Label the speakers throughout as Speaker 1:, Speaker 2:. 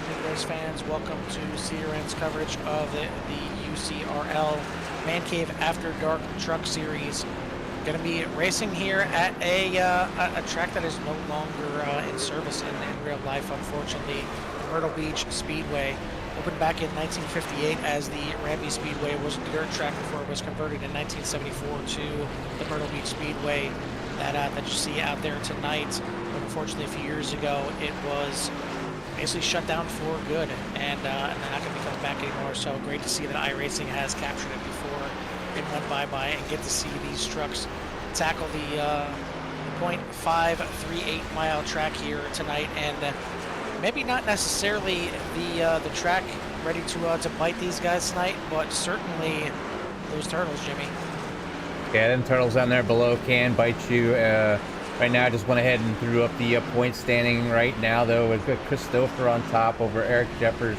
Speaker 1: evening, race fans. Welcome to CRN's coverage of the UCRL Man Cave After Dark Truck Series. Going to be racing here at a track that is no longer in service in real life, unfortunately. The Myrtle Beach Speedway opened back in 1958 as the Ramby Speedway. Was a dirt track before it was converted in 1974 to the Myrtle Beach Speedway that you see out there tonight. But unfortunately, a few years ago, it was basically shut down for good, and they're not going to be coming back anymore. So great to see that iRacing has captured it before it went bye-bye, and get to see these trucks tackle the 0.538 mile track here tonight. And maybe not necessarily the track ready to bite these guys tonight, but certainly those turtles, Jimmy.
Speaker 2: Yeah, them turtles down there below can bite you. Right now, I just went ahead and threw up the point standing right now, though. We've got Chris Stouffer on top over Eric Jeffers,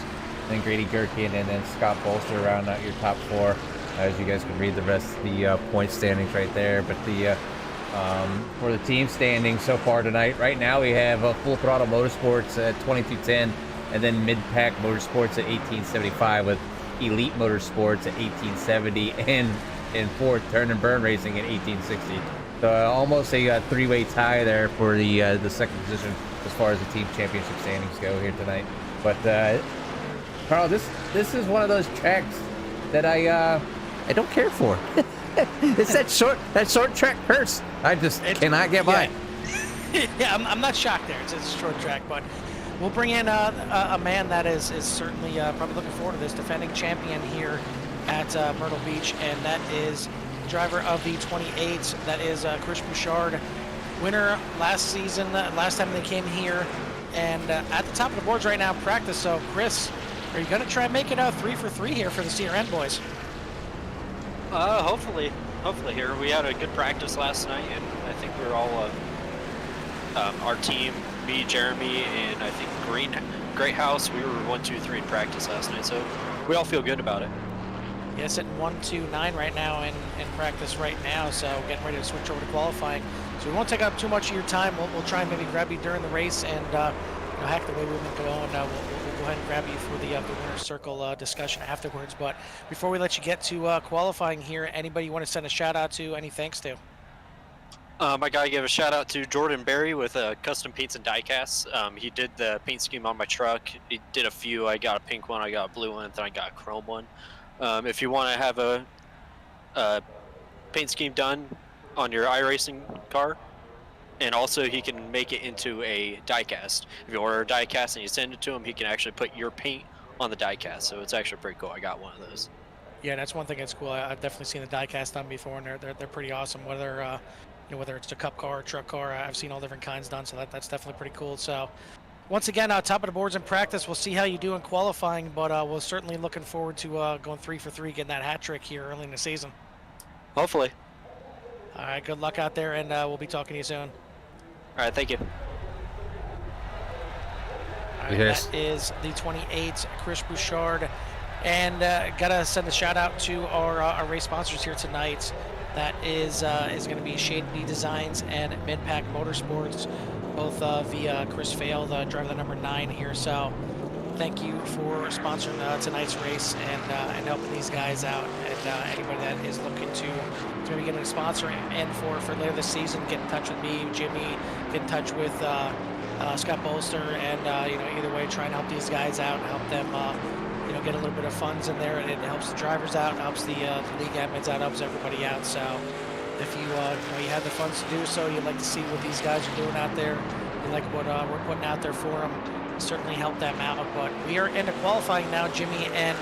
Speaker 2: then Grady Gherkin, and then Scott Bolster round out your top four. As you guys can read the rest of the point standings right there. But the for the team standings so far tonight, right now we have Full Throttle Motorsports at 2210, and then Mid Pack Motorsports at 1875, with Elite Motorsports at 1870, and fourth Turn and Burn Racing at 1860. So almost a three-way tie there for the second position as far as the team championship standings go here tonight. But Carl, this is one of those tracks that I don't care for. It's that short track curse. I just cannot get by.
Speaker 1: Yeah, I'm not shocked there. It's a short track, but we'll bring in a man that is certainly probably looking forward to this, defending champion here at Myrtle Beach, and that is driver of the 28. That is Chris Bouchard, winner last season, last time they came here, and at the top of the boards right now in practice. So Chris, are you going to try and make it 3 for 3 here for the CRN boys?
Speaker 3: Hopefully here. We had a good practice last night, and I think we were all our team, me, Jeremy, and I think Great House. We were 1, 2, 3 in practice last night, so we all feel good about it.
Speaker 1: Yeah, sitting 1-2-9 right now in practice right now, so getting ready to switch over to qualifying. So we won't take up too much of your time. We'll try and maybe grab you during the race, and heck, the way we've been going, we'll go ahead and grab you for the winner's circle discussion afterwards. But before we let you get to qualifying here, anybody you want to send a shout out to, any thanks to?
Speaker 3: I gotta give a shout out to Jordan Berry with Custom Paints and Diecasts. He did the paint scheme on my truck. He did a few. I got a pink one, I got a blue one, and then I got a chrome one. If you want to have a paint scheme done on your iRacing car, and also he can make it into a diecast. If you order a diecast and you send it to him, he can actually put your paint on the diecast. So it's actually pretty cool. I got one of those. Yeah,
Speaker 1: that's one thing that's cool. I've definitely seen the diecast done before, and they're pretty awesome. Whether whether it's a cup car or truck car, I've seen all different kinds done. So that's definitely pretty cool. So once again, top of the boards in practice. We'll see how you do in qualifying, but we're certainly looking forward to going 3 for 3, getting that hat trick here early in the season.
Speaker 3: Hopefully.
Speaker 1: All right, good luck out there, and we'll be talking to you soon.
Speaker 3: All right, thank you.
Speaker 1: All right, yes. That is the 28, Chris Bouchard. And gotta send a shout out to our race sponsors here tonight. That is going to be Shade B Designs and Midpack Motorsports, both via Chris Fail, the driver number 9 here. So thank you for sponsoring tonight's race and helping these guys out. And anybody that is looking to maybe get a sponsor in for later this season, get in touch with me, Jimmy, get in touch with Scott Bolster, and either way, try and help these guys out and help them get a little bit of funds in there, and it helps the drivers out, helps the league admins out, helps everybody out. So if you you have the funds to do so, you'd like to see what these guys are doing out there, you like what we're putting out there for them, certainly help them out. But we are into qualifying now, Jimmy, and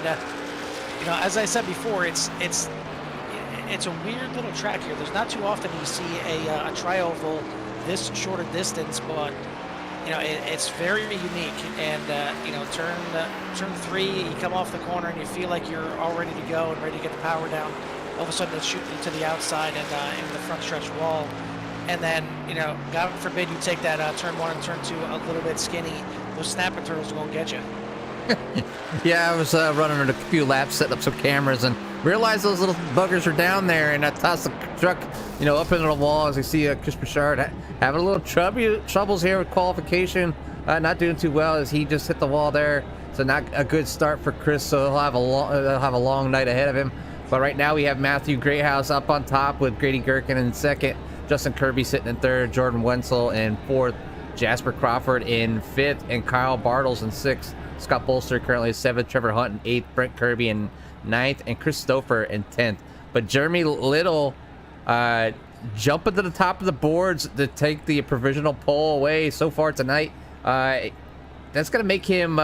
Speaker 1: as I said before, it's a weird little track here. There's not too often you see a tri-oval this short a distance, but it's very unique. And turn 3, you come off the corner and you feel like you're all ready to go and ready to get the power down. All of a sudden it's shooting you to the outside and into the front stretch wall. And then, God forbid you take that turn 1 and turn 2 a little bit skinny. Those snapping turtles won't get you.
Speaker 2: Yeah, I was running a few laps, setting up some cameras, and realized those little buggers are down there, and I tossed the truck, you know, up into the wall as we see Chris Bouchard having a little troubles here with qualification. Not doing too well as he just hit the wall there. So not a good start for Chris. So he'll have a long night ahead of him. But right now we have Matthew Greathouse up on top with Grady Gherkin in second, Justin Kirby sitting in third, Jordan Wenzel in fourth, Jasper Crawford in fifth, and Kyle Bartles in sixth. Scott Bolster currently in seventh, Trevor Hunt in eighth, Brent Kirby in ninth, and Chris Stouffer in 10th. But Jeremy Little jumping to the top of the boards to take the provisional pole away so far tonight. That's going to make him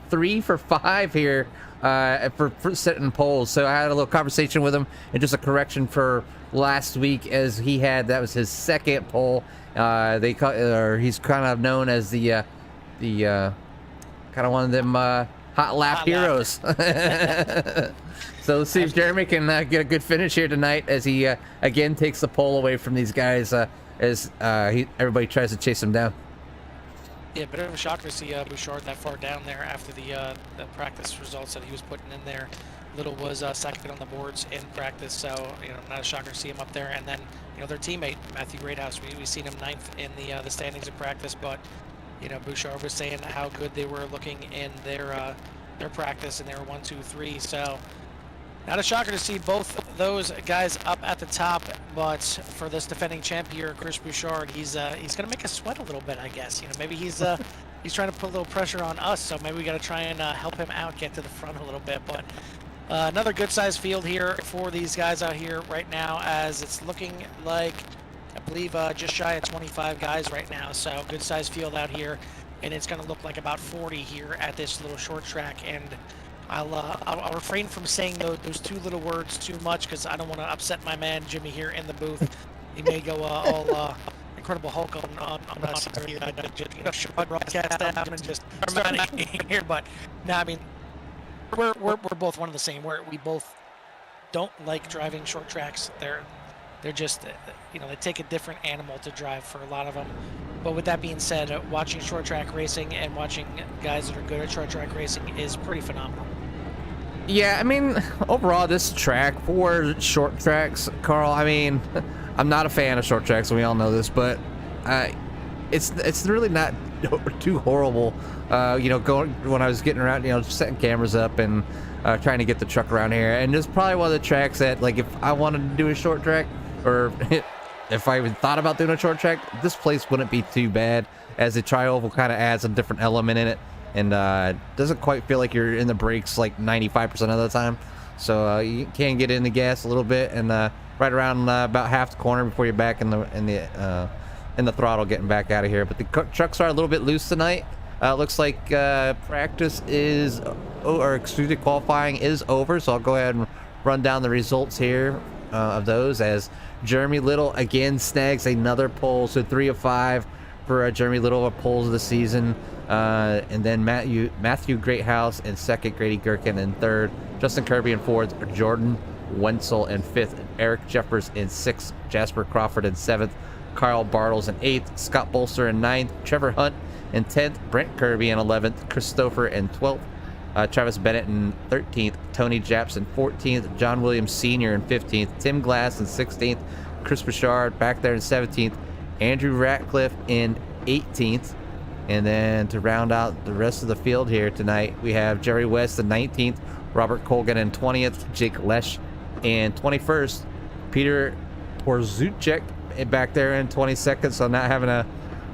Speaker 2: 3 for 5 here for setting poles. So I had a little conversation with him, and just a correction for last week, as that was his second pole. He's kind of known as the kind of one of them hot lap heroes. So let's see if Jeremy can get a good finish here tonight as he again takes the pole away from these guys as everybody tries to chase him down.
Speaker 1: Yeah, bit of a shocker to see Bouchard that far down there after the practice results that he was putting in there. Little was second on the boards in practice, so not a shocker to see him up there. And then their teammate Matthew Greathouse, we seen him 9th in the standings of practice, but Bouchard was saying how good they were looking in their practice, and they were 1, 2, 3. So not a shocker to see both those guys up at the top, but for this defending champ here, Chris Bouchard, he's gonna make us sweat a little bit, I guess. Maybe he's trying to put a little pressure on us, so maybe we got to try and help him out, get to the front a little bit. But another good-sized field here for these guys out here right now, as it's looking like, I believe, just shy of 25 guys right now. So good-sized field out here, and it's going to look like about 40 here at this little short track. And I'll refrain from saying those two little words too much, because I don't want to upset my man Jimmy here in the booth. He may go all Incredible Hulk on us here, broadcast that and just start here. But no, I mean, we're both one of the same. We both don't like driving short tracks. They're just they take a different animal to drive for a lot of them. But with that being said, watching short track racing and watching guys that are good at short track racing is pretty phenomenal.
Speaker 2: Yeah, I mean, overall, this track for short tracks, Carl, I mean, I'm not a fan of short tracks, and we all know this, but it's really not too horrible. Going when I was getting around, setting cameras up and trying to get the truck around here, and it's probably one of the tracks that, like, if I wanted to do a short track, or if I even thought about doing a short track, this place wouldn't be too bad, as the tri-oval kind of adds a different element in it, and doesn't quite feel like you're in the brakes like 95% of the time. So you can get in the gas a little bit, and right around about half the corner before you're back in the throttle, getting back out of here. But the trucks are a little bit loose tonight. Looks like practice is, qualifying is over. So I'll go ahead and run down the results here of those, as Jeremy Little again snags another pole. So 3 of 5 for Jeremy Little poles of the season. And then Matthew Greathouse in second, Grady Gherkin in third, Justin Kirby in fourth, Jordan Wenzel in fifth, Eric Jeffers in sixth, Jasper Crawford in seventh, Kyle Bartles in eighth, Scott Bolster in ninth, Trevor Hunt in 10th, Brent Kirby in 11th, Chris Stouffer in 12th, Travis Bennett in 13th, Tony Japs in 14th, John Williams Sr. in 15th, Tim Glass in 16th, Chris Bouchard back there in 17th, Andrew Ratcliffe in 18th. And then to round out the rest of the field here tonight, we have Jerry West in 19th, Robert Colgan in 20th, Jake Lesh in 21st, Peter Porzuchek back there in 22nd, so not having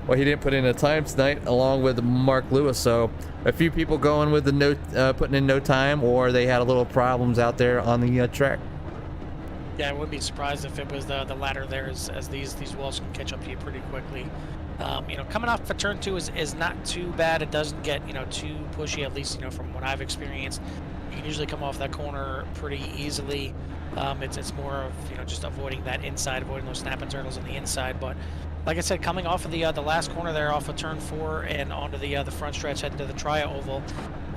Speaker 2: he didn't put in a time tonight, along with Mark Lewis. So a few people going with the putting in no time, or they had a little problems out there on the track.
Speaker 1: Yeah, I wouldn't be surprised if it was the latter there, as these walls can catch up to you pretty quickly. Coming off of turn 2 is not too bad. It doesn't get too pushy, at least from what I've experienced. You can usually come off that corner pretty easily. It's more of just avoiding that inside, avoiding those snapping turtles on the inside. But like I said, coming off of the last corner there, off of turn 4 and onto the front stretch heading to the tri-oval,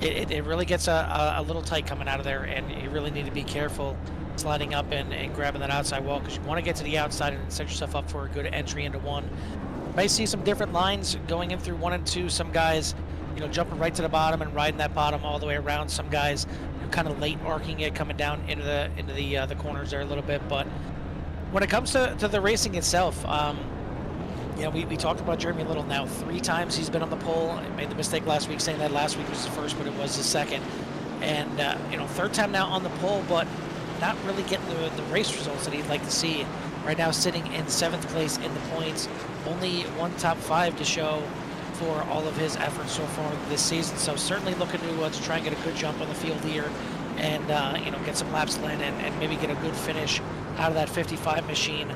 Speaker 1: it really gets a little tight coming out of there, and you really need to be careful sliding up and grabbing that outside wall, because you want to get to the outside and set yourself up for a good entry into 1. May see some different lines going in through 1 and 2. Some guys, jumping right to the bottom and riding that bottom all the way around. Some guys kind of late arcing it, coming down into the corners there a little bit. But when it comes to the racing itself, we talked about Jeremy Little now 3 times he's been on the pole. I made the mistake last week saying that last week was his first, but it was his second. And, 3rd time now on the pole, but not really getting the race results that he'd like to see. Right now sitting in 7th place in the points, only 1 top 5 to show for all of his efforts so far this season. So certainly looking to try and get a good jump on the field here and, get some laps in and maybe get a good finish out of that 55 machine.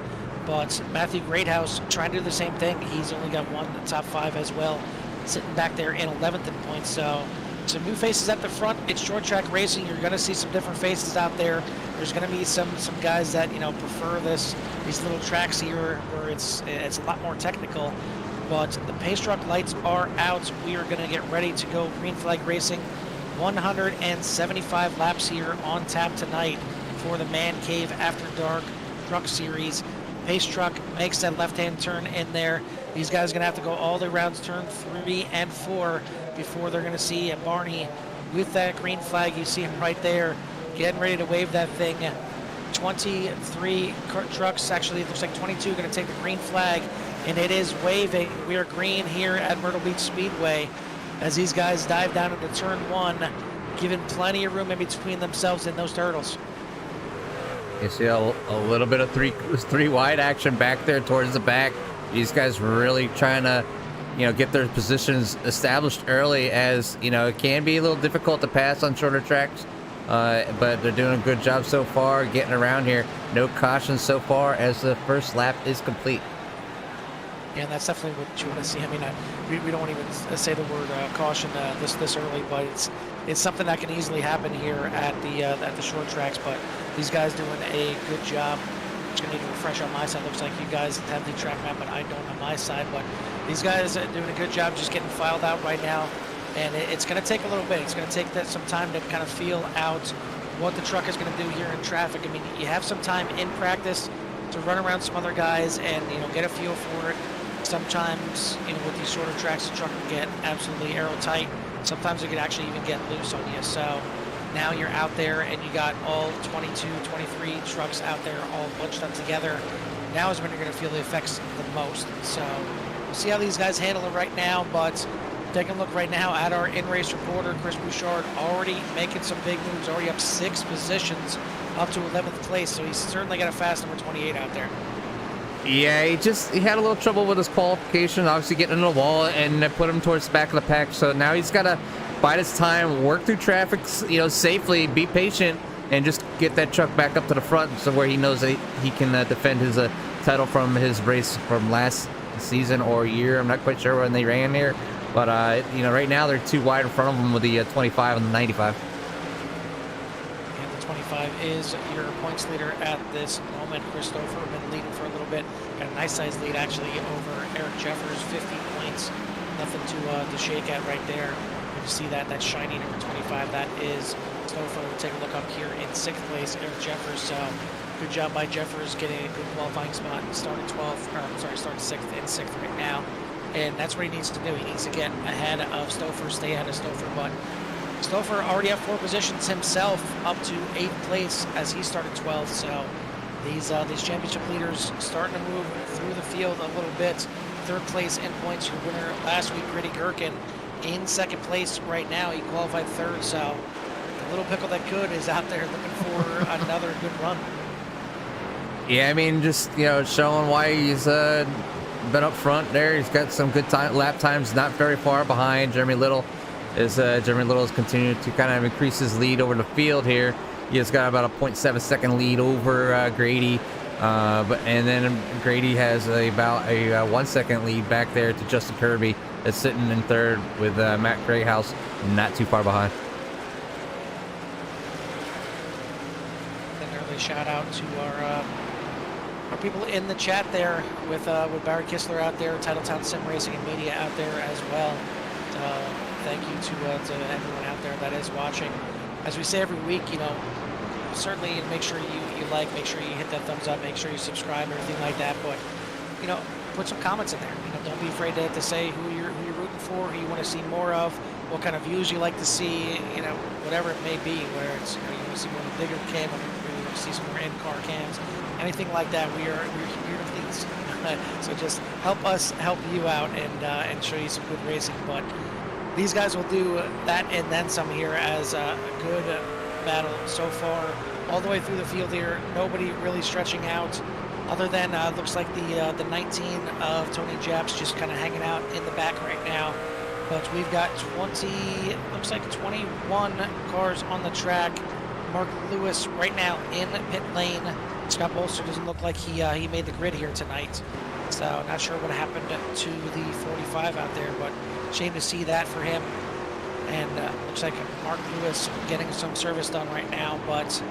Speaker 1: But Matthew Greathouse trying to do the same thing. He's only got 1 top 5 as well, sitting back there in 11th in points. So some new faces at the front. It's short track racing. You're going to see some different faces out there. There's going to be some guys that prefer these little tracks here where it's a lot more technical. But the pace truck lights are out. We are going to get ready to go green flag racing. 175 laps here on tap tonight for the Man Cave After Dark Truck Series. Pace truck makes that left-hand turn in there. These guys are going to have to go all the way around turn 3 and 4 before they're going to see Barney with that green flag. You see him right there getting ready to wave that thing. 23 trucks, actually it looks like 22, going to take the green flag, and it is waving. We are green here at Myrtle Beach Speedway as these guys dive down into turn 1, giving plenty of room in between themselves and those turtles.
Speaker 2: You see a little bit of three wide action back there towards the back. These guys really trying to, get their positions established early, as, it can be a little difficult to pass on shorter tracks. But they're doing a good job so far getting around here. No cautions so far as the first lap is complete.
Speaker 1: Yeah, and that's definitely what you want to see. I mean, we don't even say the word caution this early, but it's something that can easily happen here at the short tracks. But these guys doing a good job. I'm just gonna need to refresh on my side. Looks like you guys have the track map, but I don't on my side. But these guys are doing a good job just getting filed out right now, and it's going to take a little bit. It's going to take some time to kind of feel out what the truck is going to do here in traffic. I mean, you have some time in practice to run around some other guys and get a feel for it. Sometimes with these shorter tracks, the truck can get absolutely aerotight. Sometimes it can actually even get loose on you. So now you're out there and you got all 22, 23 trucks out there all bunched up together. Now is when you're going to feel the effects the most. So we'll see how these guys handle it right now, but taking a look right now at our in-race reporter, Chris Bouchard, already making some big moves, already up 6 positions, up to 11th place. So he's certainly got a fast number 28 out there.
Speaker 2: Yeah, he had a little trouble with his qualification, obviously getting in the wall, and that put him towards the back of the pack. So now he's got to bide his time, work through traffic, safely, be patient, and just get that truck back up to the front, so where he knows that he can defend his title from his race from last season or year. I'm not quite sure when they ran here, but right now they're too wide in front of him with the 25 and the 95.
Speaker 1: And the 25 is your points leader at this moment. Christopher been leading for a little bit. Got a nice size lead actually over Eric Jeffers, 50 points. Nothing to shake at right there. You see that shiny number 25. That is Christopher. We'll take a look up here in 6th place, Eric Jeffers. So good job by Jeffers getting a good qualifying spot. Starting 12th, starting 6th in 6th right now. And that's what he needs to do. He needs to get ahead of Stouffer, stay ahead of Stouffer. But Stouffer already have 4 positions himself, up to 8th place as he started 12th. So these championship leaders starting to move through the field a little bit. 3rd place in points. Your winner last week, Gritty Gherkin, in 2nd place right now. He qualified 3rd. So the little pickle that could is out there looking for another good run.
Speaker 2: Yeah, I mean, just showing why he's been up front there. He's got some good lap times, not very far behind Jeremy Little. Jeremy Little has continued to kind of increase his lead over the field here. He has got about a 0.7 second lead over Grady, and then Grady has about a 1 second lead back there to Justin Kirby, that's sitting in 3rd with Matt Greyhouse not too far behind.
Speaker 1: An early shout out to our people in the chat there with Barry Kistler out there, Titletown Sim Racing and Media out there as well. Thank you to everyone out there that is watching. As we say every week, certainly make sure you like, make sure you hit that thumbs up, make sure you subscribe, everything like that. But put some comments in there. Don't be afraid to say who you're rooting for, who you want to see more of, what kind of views you like to see, whatever it may be. Whether it's you want to see more of the bigger cam, or you want to see some more in-car cams, anything like that, we're here to please. So just help us help you out and show you some good racing. But these guys will do that and then some here as a good battle so far all the way through the field here. Nobody really stretching out other than looks like the 19 of Tony Japs just kind of hanging out in the back right now. But we've got 21 cars on the track. Mark Lewis right now in pit lane. Scott Bolster doesn't look like he made the grid here tonight. So not sure what happened to the 45 out there, but shame to see that for him. And looks like Mark Lewis getting some service done right now, but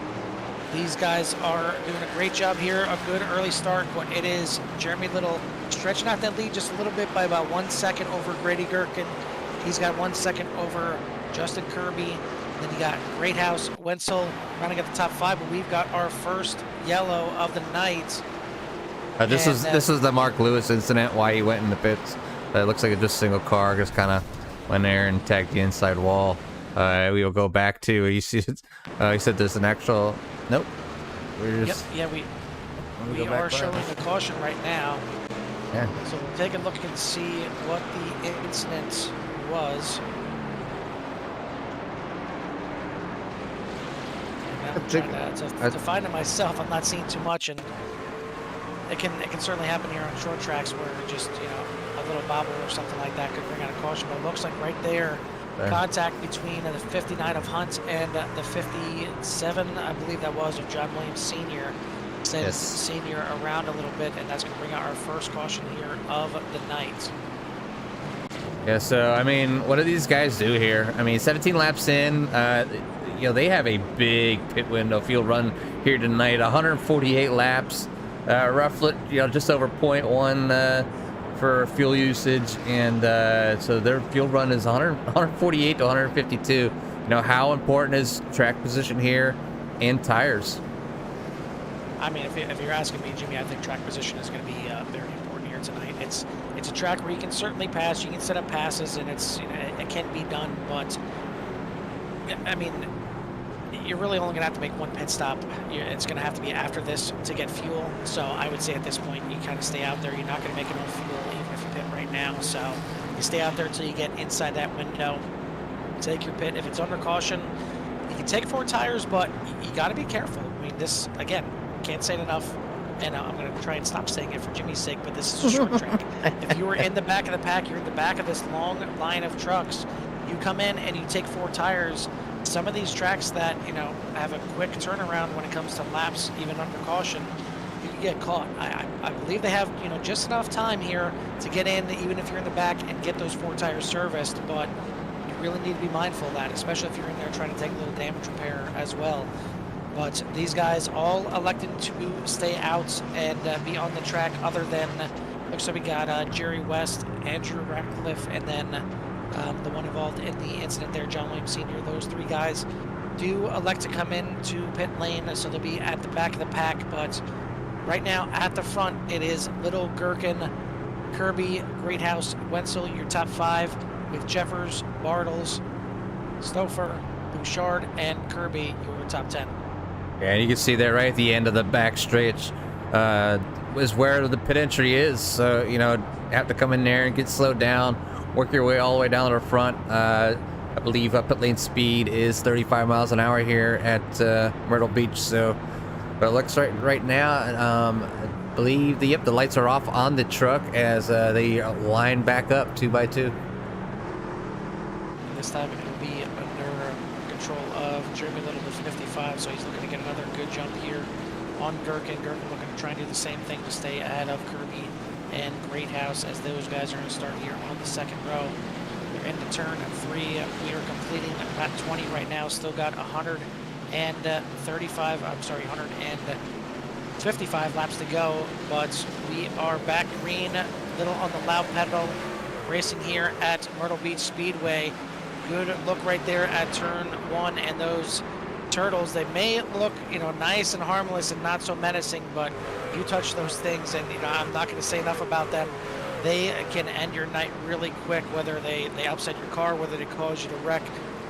Speaker 1: these guys are doing a great job here. A good early start, but it is Jeremy Little stretching out that lead just a little bit by about 1 second over Grady Gherkin. He's got 1 second over Justin Kirby. Then you got Greathouse, Wenzel running at the top 5, but we've got our first yellow of the night.
Speaker 2: This is the Mark Lewis incident, why he went in the pits. It looks like it's just a single car, just kind of went there and tagged the inside wall. We will go back to, you see, he said there's an actual, nope. We're just,
Speaker 1: yep, yeah, we are showing the caution right now.
Speaker 2: Yeah.
Speaker 1: So we'll take a look and see what the incident was. I'm trying to find it myself. I'm not seeing too much, and it can certainly happen here on short tracks where just a little bobble or something like that could bring out a caution. But it looks like right there, contact between the 59 of Hunt and the 57, I believe that was, of John Williams Sr. Sends Senior around a little bit, and that's going to bring out our first caution here of the night.
Speaker 2: Yeah, so I mean, what do these guys do here? I mean, 17 laps in, they have a big pit window field run here tonight. 148 laps, roughly, just over 0.1 for fuel usage, and so their field run is 148 to 152. How important is track position here and tires?
Speaker 1: I mean, if you're asking me, Jimmy, I think track position is going to be very important here tonight. It's a track where you can certainly pass, you can set up passes, and it can be done. But I mean, you're really only going to have to make one pit stop. It's going to have to be after this to get fuel. So I would say at this point, you kind of stay out there. You're not going to make enough fuel even if you pit right now. So you stay out there until you get inside that window. Take your pit. If it's under caution, you can take 4 tires, but you got to be careful. I mean, this again. Can't say it enough, and I'm going to try and stop saying it for Jimmy's sake, but this is a short track. If you were in the back of the pack, you're in the back of this long line of trucks, you come in and you take 4 tires. Some of these tracks that, have a quick turnaround when it comes to laps, even under caution, you can get caught. I believe they have, just enough time here to get in, even if you're in the back, and get those 4 tires serviced, but you really need to be mindful of that, especially if you're in there trying to take a little damage repair as well. But these guys all elected to stay out and be on the track, other than, looks like we got Jerry West, Andrew Ratcliffe, and then the one involved in the incident there, John Williams Sr. Those 3 guys do elect to come in to pit lane, so they'll be at the back of the pack. But right now at the front, it is Little, Gherkin, Kirby, Greathouse, Wenzel, your top 5, with Jeffers, Bartles, Stouffer, Bouchard, and Kirby, your top 10.
Speaker 2: Yeah, and you can see that right at the end of the back stretch is where the pit entry is. So, have to come in there and get slowed down, work your way all the way down to the front. I believe pit lane speed is 35 miles an hour here at Myrtle Beach. So, but it looks right now, I believe the lights are off on the truck as they line back up 2 by 2.
Speaker 1: And this time it will be under control of Jeremy Little, the 55, so he's looking to get another good jump here on Gherkin. Gherkin looking to try and do the same thing to stay ahead of Kirby and Greathouse, as those guys are going to start here on the second row. They're into turn 3. We are completing lap 20 right now. Still got 155 laps to go, but we are back green, Little on the loud pedal, racing here at Myrtle Beach Speedway. Good look right there at turn 1, and those turtles, they may look, nice and harmless and not so menacing, but you touch those things, and I'm not going to say enough about them. They can end your night really quick, whether they upset your car, whether they cause you to wreck,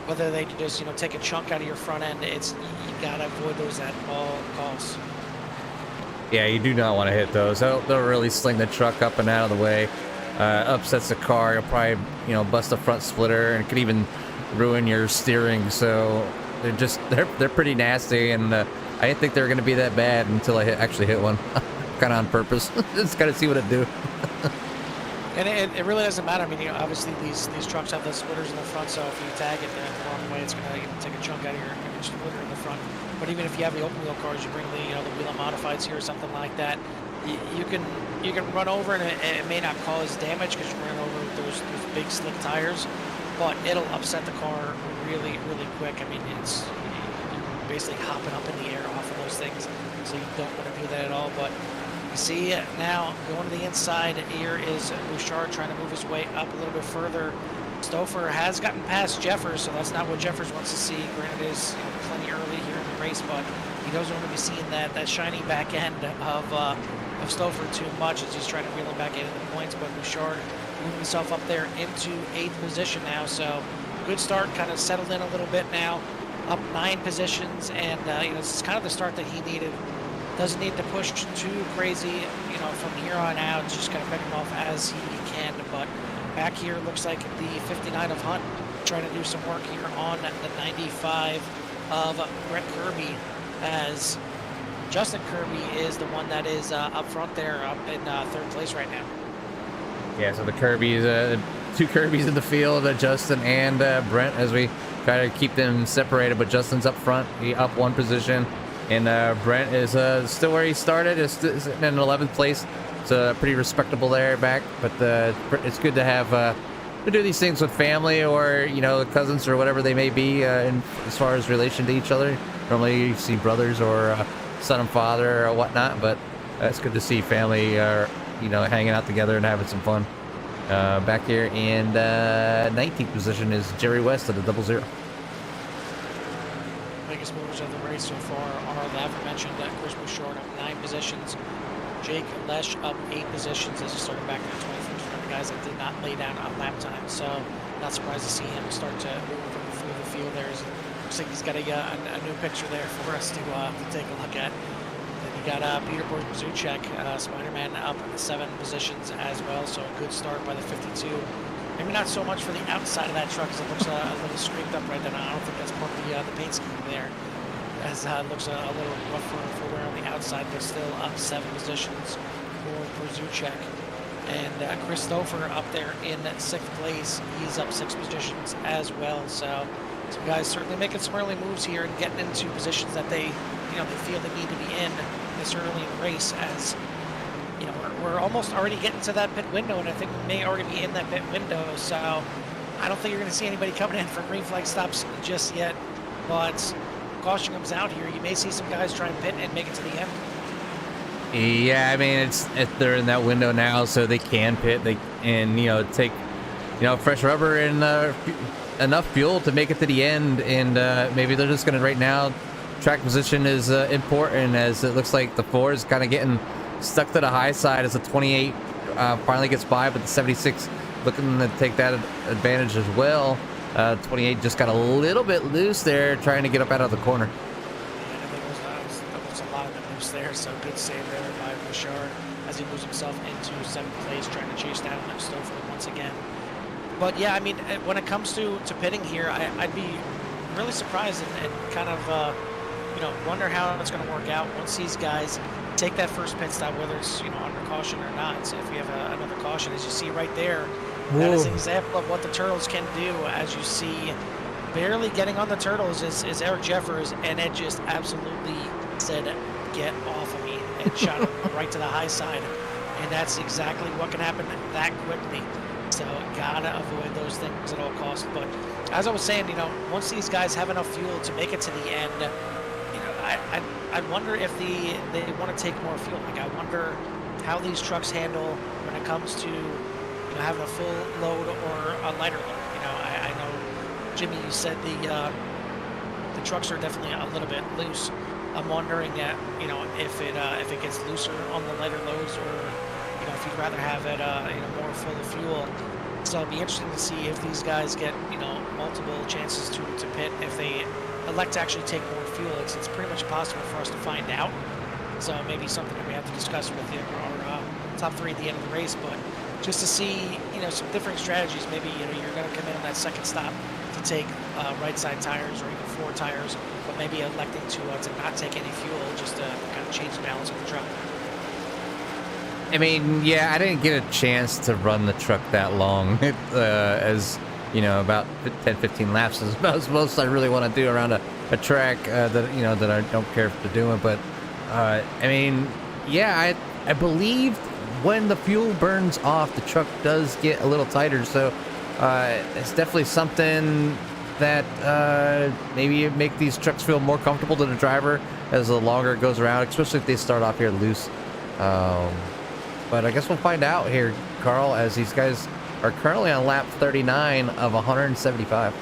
Speaker 1: whether they just take a chunk out of your front end. You got to avoid those at all costs.
Speaker 2: Yeah, you do not want to hit those. They'll really sling the truck up and out of the way. Upsets the car. You'll probably, bust a front splitter, and it could even ruin your steering. So they're pretty nasty, and I didn't think they were going to be that bad until I actually hit one, kind of on purpose. Just got to see what it do.
Speaker 1: And it really doesn't matter. I mean, obviously these trucks have the splitters in the front, so if you tag it the wrong way, it's going to take a chunk out of your splitter in the front. But even if you have the open wheel cars, you bring the wheel modifieds here or something like that, you can run over, and it may not cause damage because you're running over those big slick tires, but it'll upset the car really quick. I mean, you're basically hopping up in the air off of those things, so you don't want to do that at all. But you see now going to the inside here is Bouchard trying to move his way up a little bit further. Stouffer has gotten past Jeffers, so that's not what Jeffers wants to see. Granted, it is plenty early here in the race, but he doesn't want to be seeing that shiny back end of Stouffer too much as he's trying to reel him back into the points. But Bouchard moving himself up there into 8th position now, so good start, kind of settled in a little bit now, up 9 positions, and this is kind of the start that he needed. Doesn't need to push too crazy, from here on out, just kind of pick him off as he can. But back here looks like the 59 of Hunt trying to do some work here on the 95 of Brett Kirby, as Justin Kirby is the one that is up front there, up in 3rd place right now.
Speaker 2: Yeah, so the Kirbys, 2 Kirbys in the field, Justin and Brent, as we try to keep them separated. But Justin's up front, he up 1 position. And Brent is still where he started, is in 11th place. So pretty respectable there back. But it's good to have to do these things with family, or cousins or whatever they may be, as far as relation to each other. Normally you see brothers or son and father or whatnot, but it's good to see family hanging out together and having some fun. Back here in 19th position is Jerry West at the 00.
Speaker 1: Biggest movers of the race so far are the aforementioned Chris Bouchard up 9 positions, Jake Lesh up 8 positions as he started back in the 21st. One of the guys that did not lay down on lap time, so not surprised to see him start to move through the field there. Looks like he's got a new picture there for us to take a look at. Then you got Peter Borzuchek, Spider-Man, up 7 positions as well, so a good start by the 52. Maybe not so much for the outside of that truck, because it looks a little scraped up right then. I don't think that's part of the paint scheme there, as it looks a little rougher for wear on the outside, but still up 7 positions for Borzuchek. And Chris Stouffer up there in 6th place. He's up 6 positions as well. So some guys certainly making some early moves here and getting into positions that they feel they need to be in this early in the race, as we're almost already getting to that pit window, and I think we may already be in that pit window. So I don't think you're going to see anybody coming in for green flag stops just yet. But caution comes out here. You may see some guys try and pit and make it to the end.
Speaker 2: Yeah, I mean, they're in that window now, so they can pit. They take fresh rubber and enough fuel to make it to the end, and maybe they're just going to right now. Track position is important, as it looks like the 4 is kind of getting stuck to the high side as the 28 finally gets by, but the 76 looking to take that advantage as well. 28 just got a little bit loose there, trying to get up out of the corner.
Speaker 1: Yeah, I think there was a lot of it loose there, so good save there by Bouchard as he moves himself into 7th place, trying to chase down Stouffer once again. But yeah, I mean, when it comes to pitting here, I'd be really surprised and kind of wonder how it's going to work out once these guys take that first pit stop, whether it's under caution or not. So if we have another caution, as you see right there, that is an example of what the Turtles can do. As you see, barely getting on the Turtles is Eric Jeffers, and it just absolutely said, "Get off of me," and shot him right to the high side. And that's exactly what can happen that quickly. So gotta avoid those things at all costs. But as I was saying, once these guys have enough fuel to make it to the end, I wonder if they want to take more fuel. Like, I wonder how these trucks handle when it comes to having a full load or a lighter load. I know, Jimmy, you said the trucks are definitely a little bit loose. I'm wondering if it gets looser on the lighter loads, or if you'd rather have it more full of fuel. So it'd be interesting to see if these guys get multiple chances to pit, if they elect to actually take more fuel. It's pretty much possible for us to find out. So maybe something that we have to discuss with our top 3 at the end of the race. But just to see, some different strategies. Maybe, you're going to come in on that second stop to take right side tires or even 4 tires, but maybe electing to not take any fuel just to kind of change the balance of the truck.
Speaker 2: I mean, yeah, I didn't get a chance to run the truck that long, as about 10-15 laps is about most I really want to do around a track that I don't care for doing. But I mean, yeah, I believe when the fuel burns off, the truck does get a little tighter. So it's definitely something that maybe make these trucks feel more comfortable to the driver as the longer it goes around, especially if they start off here loose. But I guess we'll find out here, Carl, as these guys are currently on lap 39 of 175.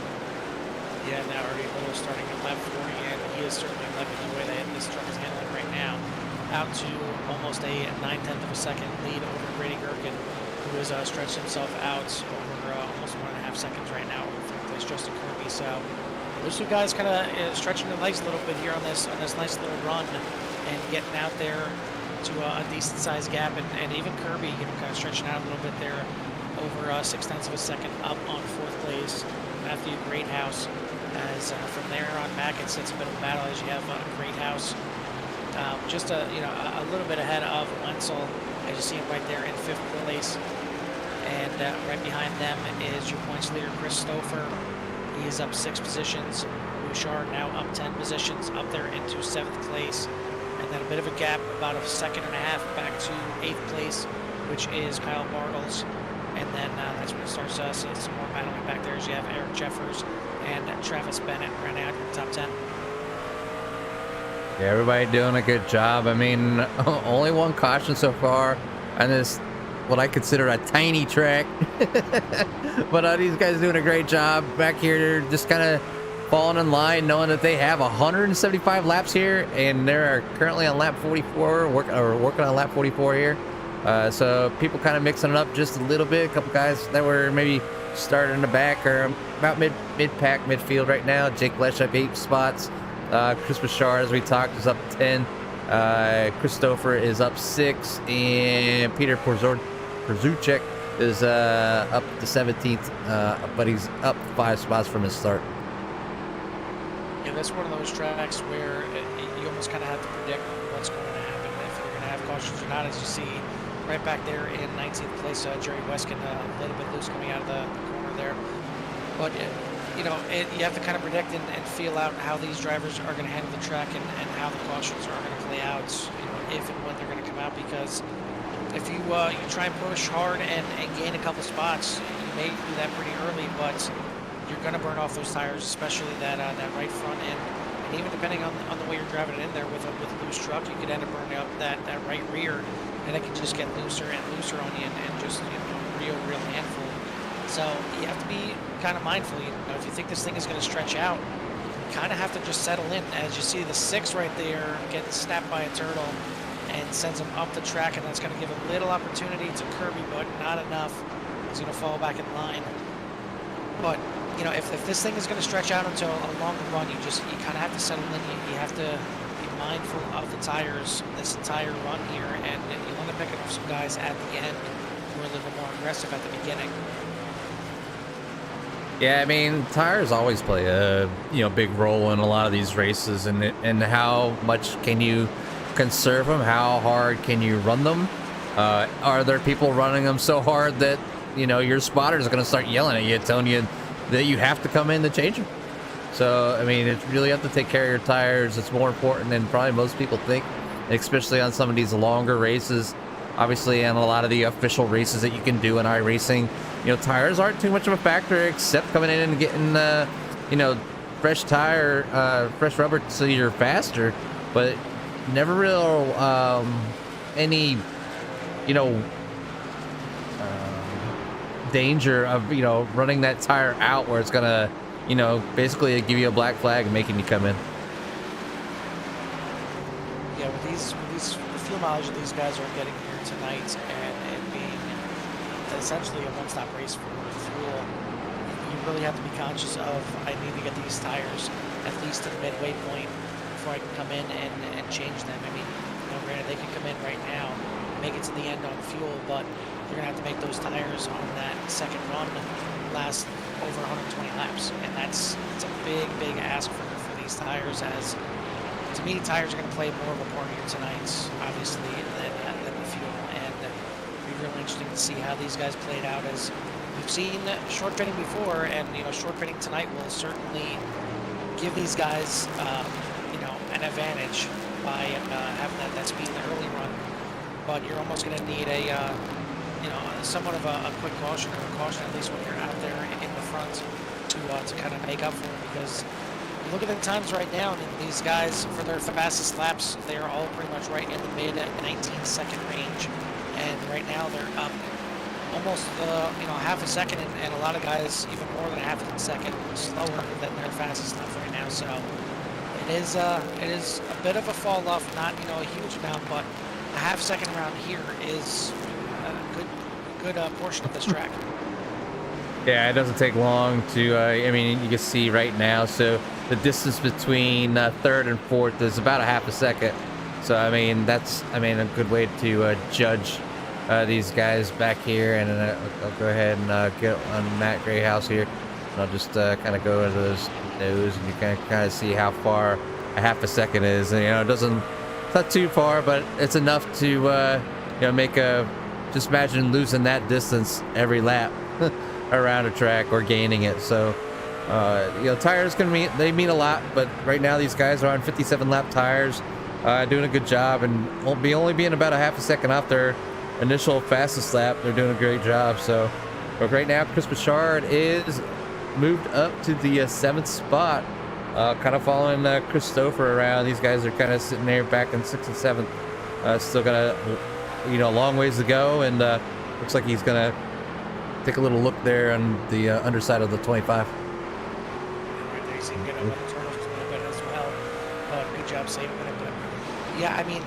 Speaker 1: Yeah, now already Little starting at lap 40, and he is certainly liking the way that this truck is handling right now. Out to almost a 9/10 of a second lead over Grady Gherkin, who has stretched himself out over almost 1.5 seconds right now over third place Justin Kirby. So those 2 guys kind of stretching their legs a little bit here on this nice little run and getting out there to a decent sized gap, and even Kirby, kind of stretching out a little bit there over 0.6 of a second up on 4th place. Matthew Greathouse, as from there on back it sits a bit of a battle as you have Greathouse just a little bit ahead of Wenzel, as you see him right there in 5th place, and right behind them is your points leader Chris Stouffer. He is up 6 positions. Bouchard now up 10 positions, up there into 7th place. And then a bit of a gap, about 1.5 seconds back to 8th place, which is Kyle Bartles. And then that's when it starts some more battling back there, as you have Eric Jeffers and Travis Bennett running out your top 10.
Speaker 2: Yeah, everybody doing a good job. I mean, only one caution so far on this, what I consider a tiny track. But these guys doing a great job back here. They're just kind of falling in line, knowing that they have 175 laps here, and they're currently on lap 44, working on lap 44 here. So people kind of mixing it up just a little bit. A couple guys that were maybe starting in the back are about mid-pack, midfield right now. Jake Lesh up 8 spots. Chris Bouchard, as we talked, is up 10. Christopher is up 6, and Peter Porzuchek is up to 17th, but he's up 5 spots from his start.
Speaker 1: Yeah, that's one of those tracks where you almost kind of have to predict what's going to happen, if you're going to have cautions or not. As you see right back there in 19th place, Jerry Weskin a little bit loose coming out of the corner there. But, you have to kind of predict and feel out how these drivers are going to handle the track and how the cautions are going to play out, if and when they're going to come out. Because if you try and push hard and gain a couple spots, you may do that pretty early, but you're going to burn off those tires, especially that right front end. And even depending on the way you're driving it in there with a loose truck, you could end up burning up that right rear, and it can just get looser and looser on you and just real handful. So you have to be kind of mindful. If you think this thing is going to stretch out, you kind of have to just settle in. As you see the 6 right there getting snapped by a turtle and sends him up the track, and that's going to give a little opportunity to Kirby, but not enough. He's going to fall back in line. But if this thing is going to stretch out into a longer run, you kind of have to settle in. You have to be mindful of the tires this entire run here, and you want to pick up some guys at the end who are a little more aggressive at the beginning.
Speaker 2: Yeah, I mean, tires always play a big role in a lot of these races, and how much can you conserve them? How hard can you run them? Are there people running them so hard that your spotters are going to start yelling at you, telling you that you have to come in to change them? So I mean, it's really have to take care of your tires. It's more important than probably most people think, especially on some of these longer races. Obviously, on a lot of the official races that you can do in iRacing, tires aren't too much of a factor, except coming in and getting, fresh rubber so you're faster, but never real, any, danger of, running that tire out where it's gonna, basically give you a black flag and making you come in.
Speaker 1: Yeah, with these the fuel mileage that these guys are getting here tonight, and it being essentially a one-stop race for fuel, you really have to be conscious of, I need to get these tires at least to the midway point before I can come in and change them. I mean, granted, they can come in right now, make it to the end on fuel, but they're gonna have to make those tires on that second run last over 120 laps, and it's a big ask for these tires. As to me, tires are gonna play more of a part here tonight, obviously, than the fuel, and it'll be really interesting to see how these guys played out. As we've seen short pitting before, and short pitting tonight will certainly give these guys an advantage by having that speed in the early run, but you're almost going to need a somewhat of a quick caution, or a caution at least when you're out there in the front to kind of make up for it. Because look at the times right now, and these guys, for their fastest laps, they are all pretty much right in the mid 19-second range, and right now they're up almost half a second, and a lot of guys even more than half a second slower than their fastest lap right now. So it is a bit of a fall off, not a huge amount, but a half second around here is a good portion of this track.
Speaker 2: Yeah, it doesn't take long to, I mean, you can see right now, so the distance between third and fourth is about a half a second. So, I mean, that's, a good way to judge these guys back here. And I'll go ahead and get on Matt Grayhouse here. And I'll just kind of go into those nose, and you can kind of see how far a half a second is. And, it's not too far, but it's enough to, just imagine losing that distance every lap around a track or gaining it. So, tires they mean a lot, but right now these guys are on 57 lap tires, doing a good job, and only being about a half a second off their initial fastest lap. They're doing a great job. So, but right now, Chris Bouchard is moved up to the 7th spot, kind of following Christopher around. These guys are kind of sitting there back in 6th and 7th. Still got a long ways to go, and looks like he's gonna take a little look there on the underside of the 25.
Speaker 1: Right there, you see him get up on the turtles a little bit as well. Good job saving it. But yeah, I mean,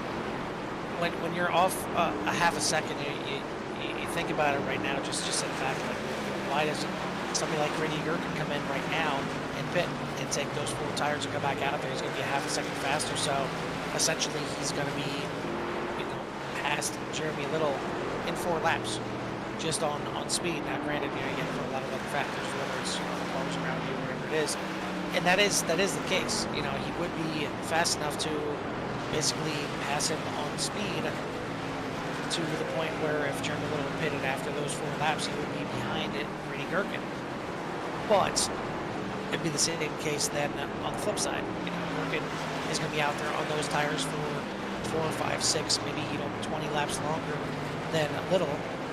Speaker 1: when you're off a half a second, you think about it right now. Just sit back. Like, why doesn't somebody like Grady Gherkin come in right now and pit and take those 4 tires and go back out there? He's going to be a half a second faster. So essentially, he's going to be past Jeremy Little in 4 laps. Just on speed. Now, granted, you get a lot of other factors, whether it's the cars around you, whatever it is, and that is the case. He would be fast enough to basically pass him on speed to the point where if Jeremy Little pitted after those 4 laps, he would be behind it, Grady Gherkin. But it'd be the same case then on the flip side. Gherkin is going to be out there on those tires for 4, 5, 6, maybe 20 laps longer than Little.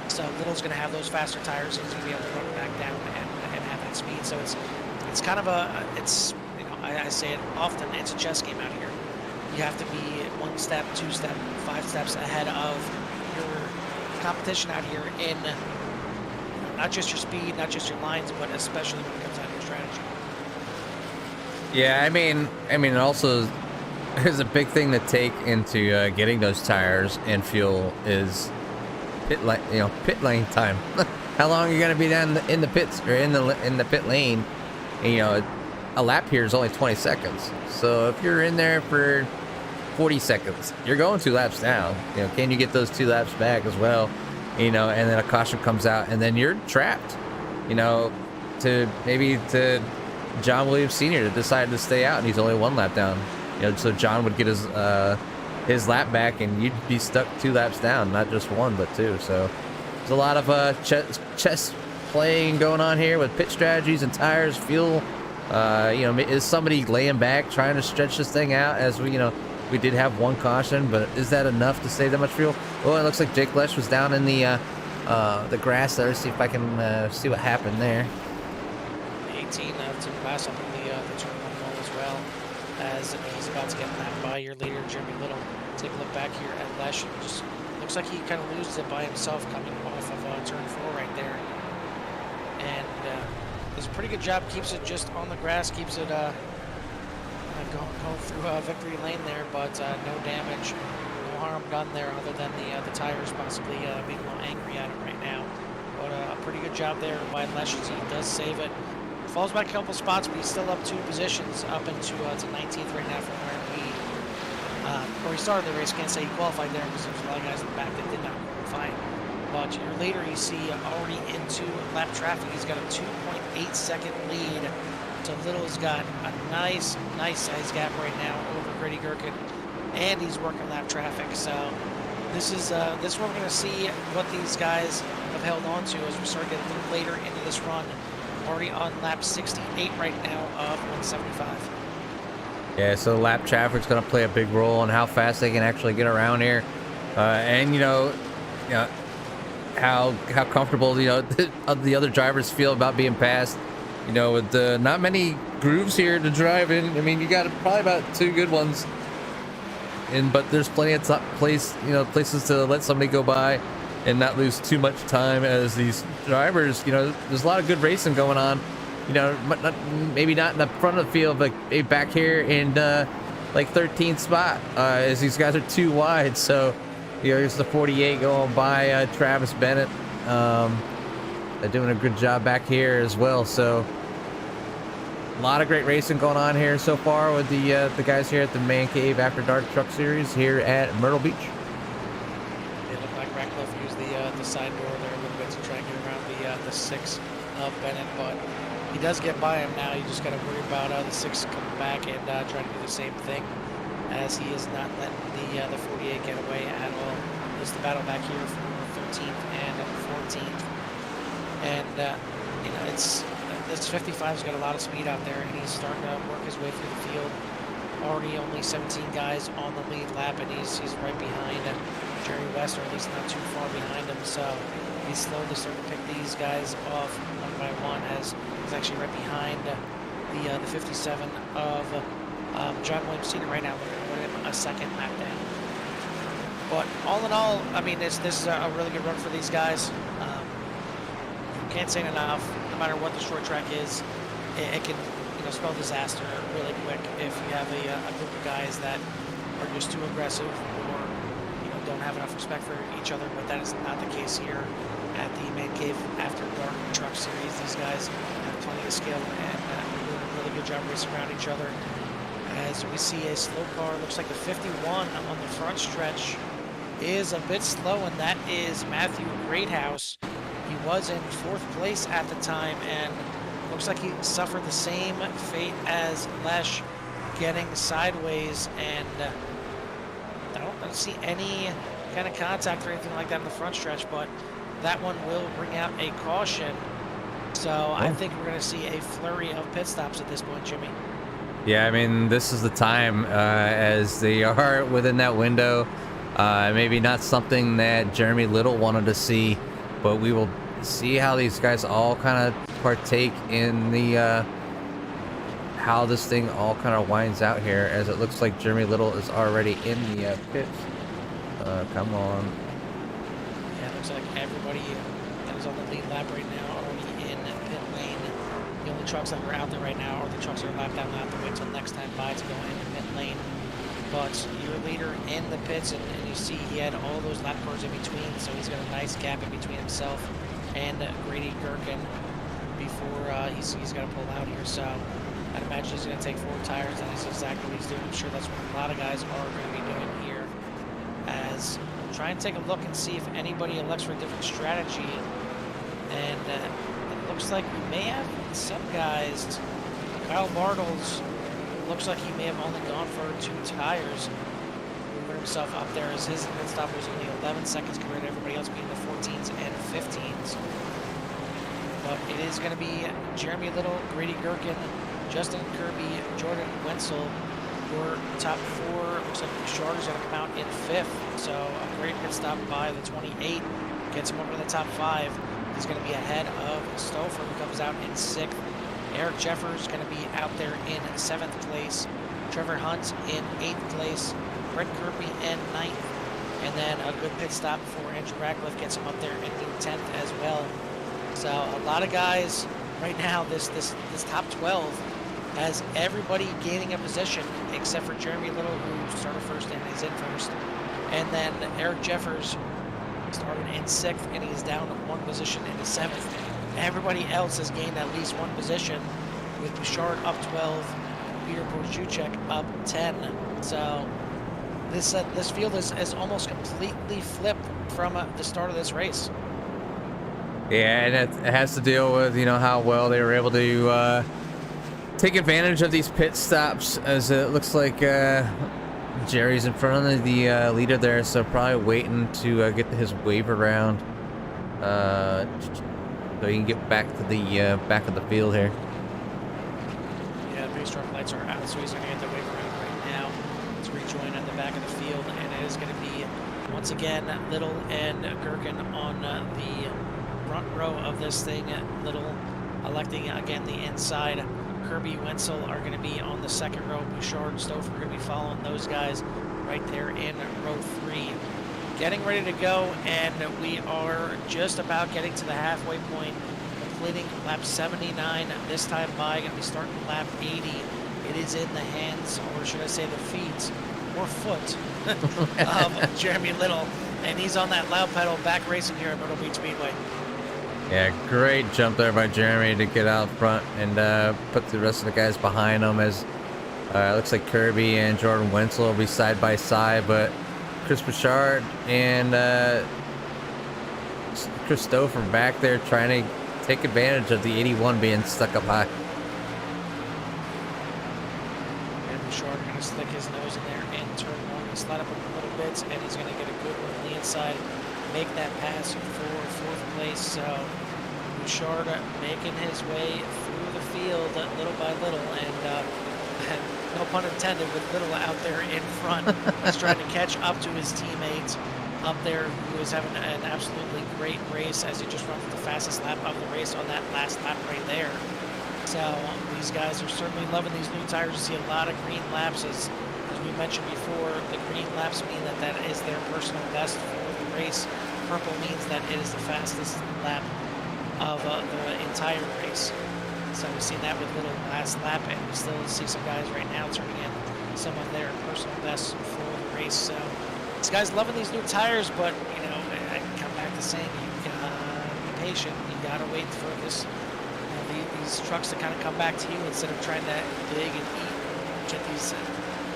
Speaker 1: So Little's going to have those faster tires, and he's going to be able to run back down and have that speed. So it's kind of I say it often, it's a chess game out here. You have to be 1 step, 2 step, 5 steps ahead of your competition out here in not just your speed, not just your lines, but especially when it comes down to your strategy.
Speaker 2: Yeah, I mean, also there's a big thing to take into getting those tires and fuel is pit lane time. How long are you gonna be down in the pits or in the pit lane? And, a lap here is only 20 seconds. So if you're in there for 40 seconds, you're going 2 laps down. Can you get those 2 laps back as well? And then a caution comes out, and then you're trapped. To John Williams Sr. to decide to stay out, and he's only 1 lap down. So John would get his lap back, and you'd be stuck 2 laps down, not just 1 but 2. So there's a lot of chess playing going on here with pit strategies and tires, fuel. Is somebody laying back trying to stretch this thing out? As we did have 1 caution, but is that enough to save that much fuel? Well, it looks like Jake Lesh was down in the grass there. See if I can see what happened there.
Speaker 1: 18 to pass up in the turn 1 wall as well, as he's about to get lapped by your leader, Jeremy Little. Take a look back here at Lesh. Just looks like he kind of loses it by himself coming off of turn 4 right there. And does a pretty good job, keeps it just on the grass, keeps it going through victory lane there, but no damage, no harm done there other than the tires possibly being a little angry at him right now. But a pretty good job there by Lesh as he does save it. Falls back a couple spots, but he's still up 2 positions, up into 19th right now from where we or he started the race. Can't say he qualified there because there's a lot of guys in the back that did not qualify. But here later you see already into lap traffic. He's got a 2.8 second lead. So Little's got a nice size gap right now over Grady Gherkin, and he's working lap traffic. So this is where we're going to see what these guys have held on to as we start getting a little later into this run. Already on lap 68 right now of 175.
Speaker 2: Yeah, so lap traffic's going to play a big role on how fast they can actually get around here, and how comfortable the other drivers feel about being passed. With not many grooves here to drive in. I mean, you got probably about 2 good ones, but there's plenty of places to let somebody go by and not lose too much time as these drivers. There's a lot of good racing going on. Maybe not in the front of the field, but back here in like 13th spot, as these guys are too wide. So here's the 48 going by Travis Bennett. They're doing a good job back here as well. So a lot of great racing going on here so far with the guys here at the Man Cave After Dark Truck Series here at Myrtle Beach.
Speaker 1: It looked like Ratcliffe used the side door there a little bit to try and get around the 6 of Bennett, but he does get by him now. You just got to worry about the 6 coming back and trying to do the same thing, as he is not letting the 48 get away at all. It's the battle back here for 13th and 14th. And this 55's got a lot of speed out there, and he's starting to work his way through the field. Already only 17 guys on the lead lap, and he's right behind Jerry West, or at least not too far behind him. So he's slowly starting to pick these guys off one by one, as he's actually right behind the 57 of John Williams Sr. right now. We're him a second lap down. But all in all, I mean, this is a really good run for these guys. Can't say it enough. No matter what the short track is, it can spell disaster really quick if you have a group of guys that are just too aggressive, or don't have enough respect for each other. But that is not the case here at the Man Cave After Dark Truck Series. These guys have plenty of skill and doing a really good job racing around each other. As we see a slow car, looks like the 51 on the front stretch is a bit slow, and that is Matthew Greathouse. He was in 4th place at the time, and looks like he suffered the same fate as Lesh, getting sideways, and I don't see any kind of contact or anything like that in the front stretch, but that one will bring out a caution. So I think we're going to see a flurry of pit stops at this point, Jimmy.
Speaker 2: Yeah, I mean, this is the time, as they are within that window. Maybe not something that Jeremy Little wanted to see, but we will see how these guys all kind of partake in the how this thing all kind of winds out here, as it looks like Jeremy Little is already in the pits. Come on.
Speaker 1: Yeah, it looks like everybody that is on the lead lap right now are already in pit lane. The only trucks that are out there right now are the trucks that are lap down, have to wait till next time by to go into pit lane. But your leader in the pits, and you see he had all those lap cars in between, so he's got a nice gap in between himself and Grady Gherkin before he's got to pull out here. So I'd imagine he's going to take 4 tires, and that's exactly what he's doing. I'm sure that's what a lot of guys are going to be doing here, as we'll try and take a look and see if anybody elects for a different strategy. And it looks like we may have some guys. Kyle Bartles looks like he may have only gone for 2 tires, moving himself up there, as his pit stop was only 11 seconds compared to everybody else being the 14s and 15s. But it is going to be Jeremy Little, Grady Gherkin, Justin Kirby, Jordan Wenzel for top 4. Looks like Bouchard is going to come out in 5th. So a great pit stop by the 28. Gets him over to the top 5. He's going to be ahead of Stouffer, who comes out in 6th. Eric Jeffers is going to be out there in 7th place. Trevor Hunt in 8th place. Brett Kirby in 9th. And then a good pit stop for Andrew Ratcliffe gets him up there in 10th as well. So a lot of guys right now, this top 12 has everybody gaining a position except for Jeremy Little, who started first and is in first. And then Eric Jeffers started in 6th, and he's down 1 position into 7th. Everybody else has gained at least 1 position, with Bouchard up 12, Peter Borzuchek up 10. So this field is almost completely flipped from the start of this race.
Speaker 2: Yeah, and it has to deal with, you know, how well they were able to take advantage of these pit stops, as it looks like Jerry's in front of the leader there, so probably waiting to get his wave around so he can get back to the back of the field here.
Speaker 1: Yeah, the racetrack lights are out, so he's going to get the wave around right now to rejoin at the back of the field, and it is going to be, once again, Little and Gherkin on the front row of this thing. Little electing, again, the inside. Kirby, Wenzel are going to be on the second row. Bouchard and Stouffer are going to be following those guys right there in row 3. Getting ready to go, and we are just about getting to the halfway point, completing lap 79 this time by. Going to be starting lap 80. It is in the hands, or should I say the feet, or foot, of Jeremy Little, and he's on that loud pedal back racing here at Myrtle Beach Speedway.
Speaker 2: Yeah, great jump there by Jeremy to get out front and put the rest of the guys behind him, as it looks like Kirby and Jordan Wenzel will be side by side, but Chris Bouchard and Chris Stouffer back there trying to take advantage of the 81 being stuck up high.
Speaker 1: And Bouchard going to stick his nose in there in turn 1 and slide up a little bit, and he's going to get a good one on the inside, make that pass for 4th place. So Bouchard making his way through the field little by little, and no pun intended, with Little out there in front. He's trying to catch up to his teammates up there, who is having an absolutely great race, as he just runs the fastest lap of the race on that last lap right there. So these guys are certainly loving these new tires. You see a lot of green laps, as we mentioned before. The green laps mean that is their personal best for the race. Purple means that it is the fastest lap of the entire race. So we've seen that with Little last lap, and we still see some guys right now turning in some of their personal bests for the race. So this guy's loving these new tires, but you know, I come back to saying you gotta be patient. You gotta wait for this, these trucks to kind of come back to you instead of trying to dig and eat, get these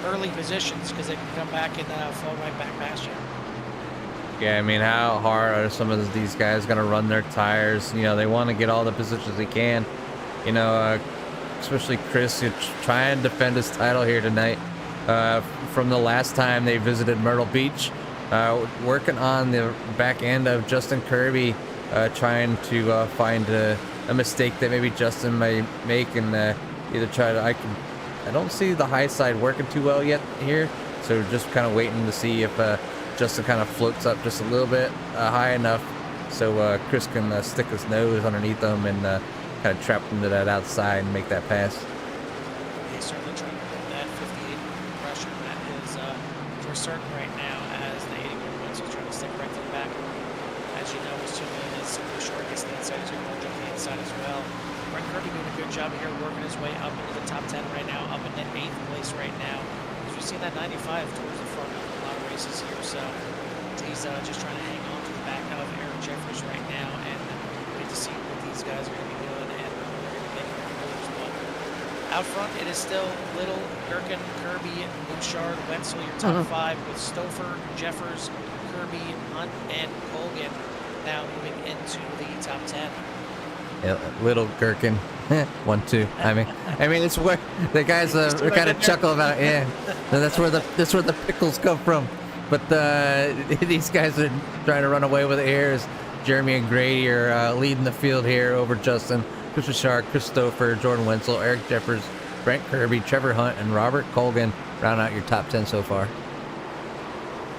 Speaker 1: early positions, because they can come back and fall right back past you.
Speaker 2: Yeah, I mean, how hard are some of these guys going to run their tires? You know, they want to get all the positions they can. You know, especially Chris, who's trying to defend his title here tonight. From the last time they visited Myrtle Beach, working on the back end of Justin Kirby, trying to find a mistake that maybe Justin may make, and either try to. I don't see the high side working too well yet here, so just kind of waiting to see if Justin kind of floats up just a little bit high enough so Chris can stick his nose underneath them and kind of trap them to that outside and make that pass.
Speaker 1: He's certainly trying to build that 58 pressure that is for certain right now, as the 81 wins. He's trying to stick right to the back. As you know, as soon as Bouchard gets the inside, he's going to jump the inside as well. Brent Kirby doing a good job here, working his way up into the top 10 right now, up in that 8th place right now. As we've seen that 95 towards the front of a lot of races here, so he's just trying to hang on to the back of Eric Jeffers right now, and wait to see what these guys are going to be doing and what they're going to be making their moves. But out front, it is still Little, Gherkin, Kirby, Bouchard, Wenzel, your top 5, with Stouffer, Jeffers, Kirby, Hunt, and Colgan now moving into the top 10.
Speaker 2: Yeah, Little, Gherkin, 1, 2. I mean, it's where the guys kind of chuckle about it. Yeah, that's where the pickles come from. But these guys are trying to run away with airs. Jeremy and Grady are leading the field here over Justin, Chris Bouchard, Chris Stouffer, Jordan Wenzel, Eric Jeffers, Brent Kirby, Trevor Hunt, and Robert Colgan round out your top 10 so far.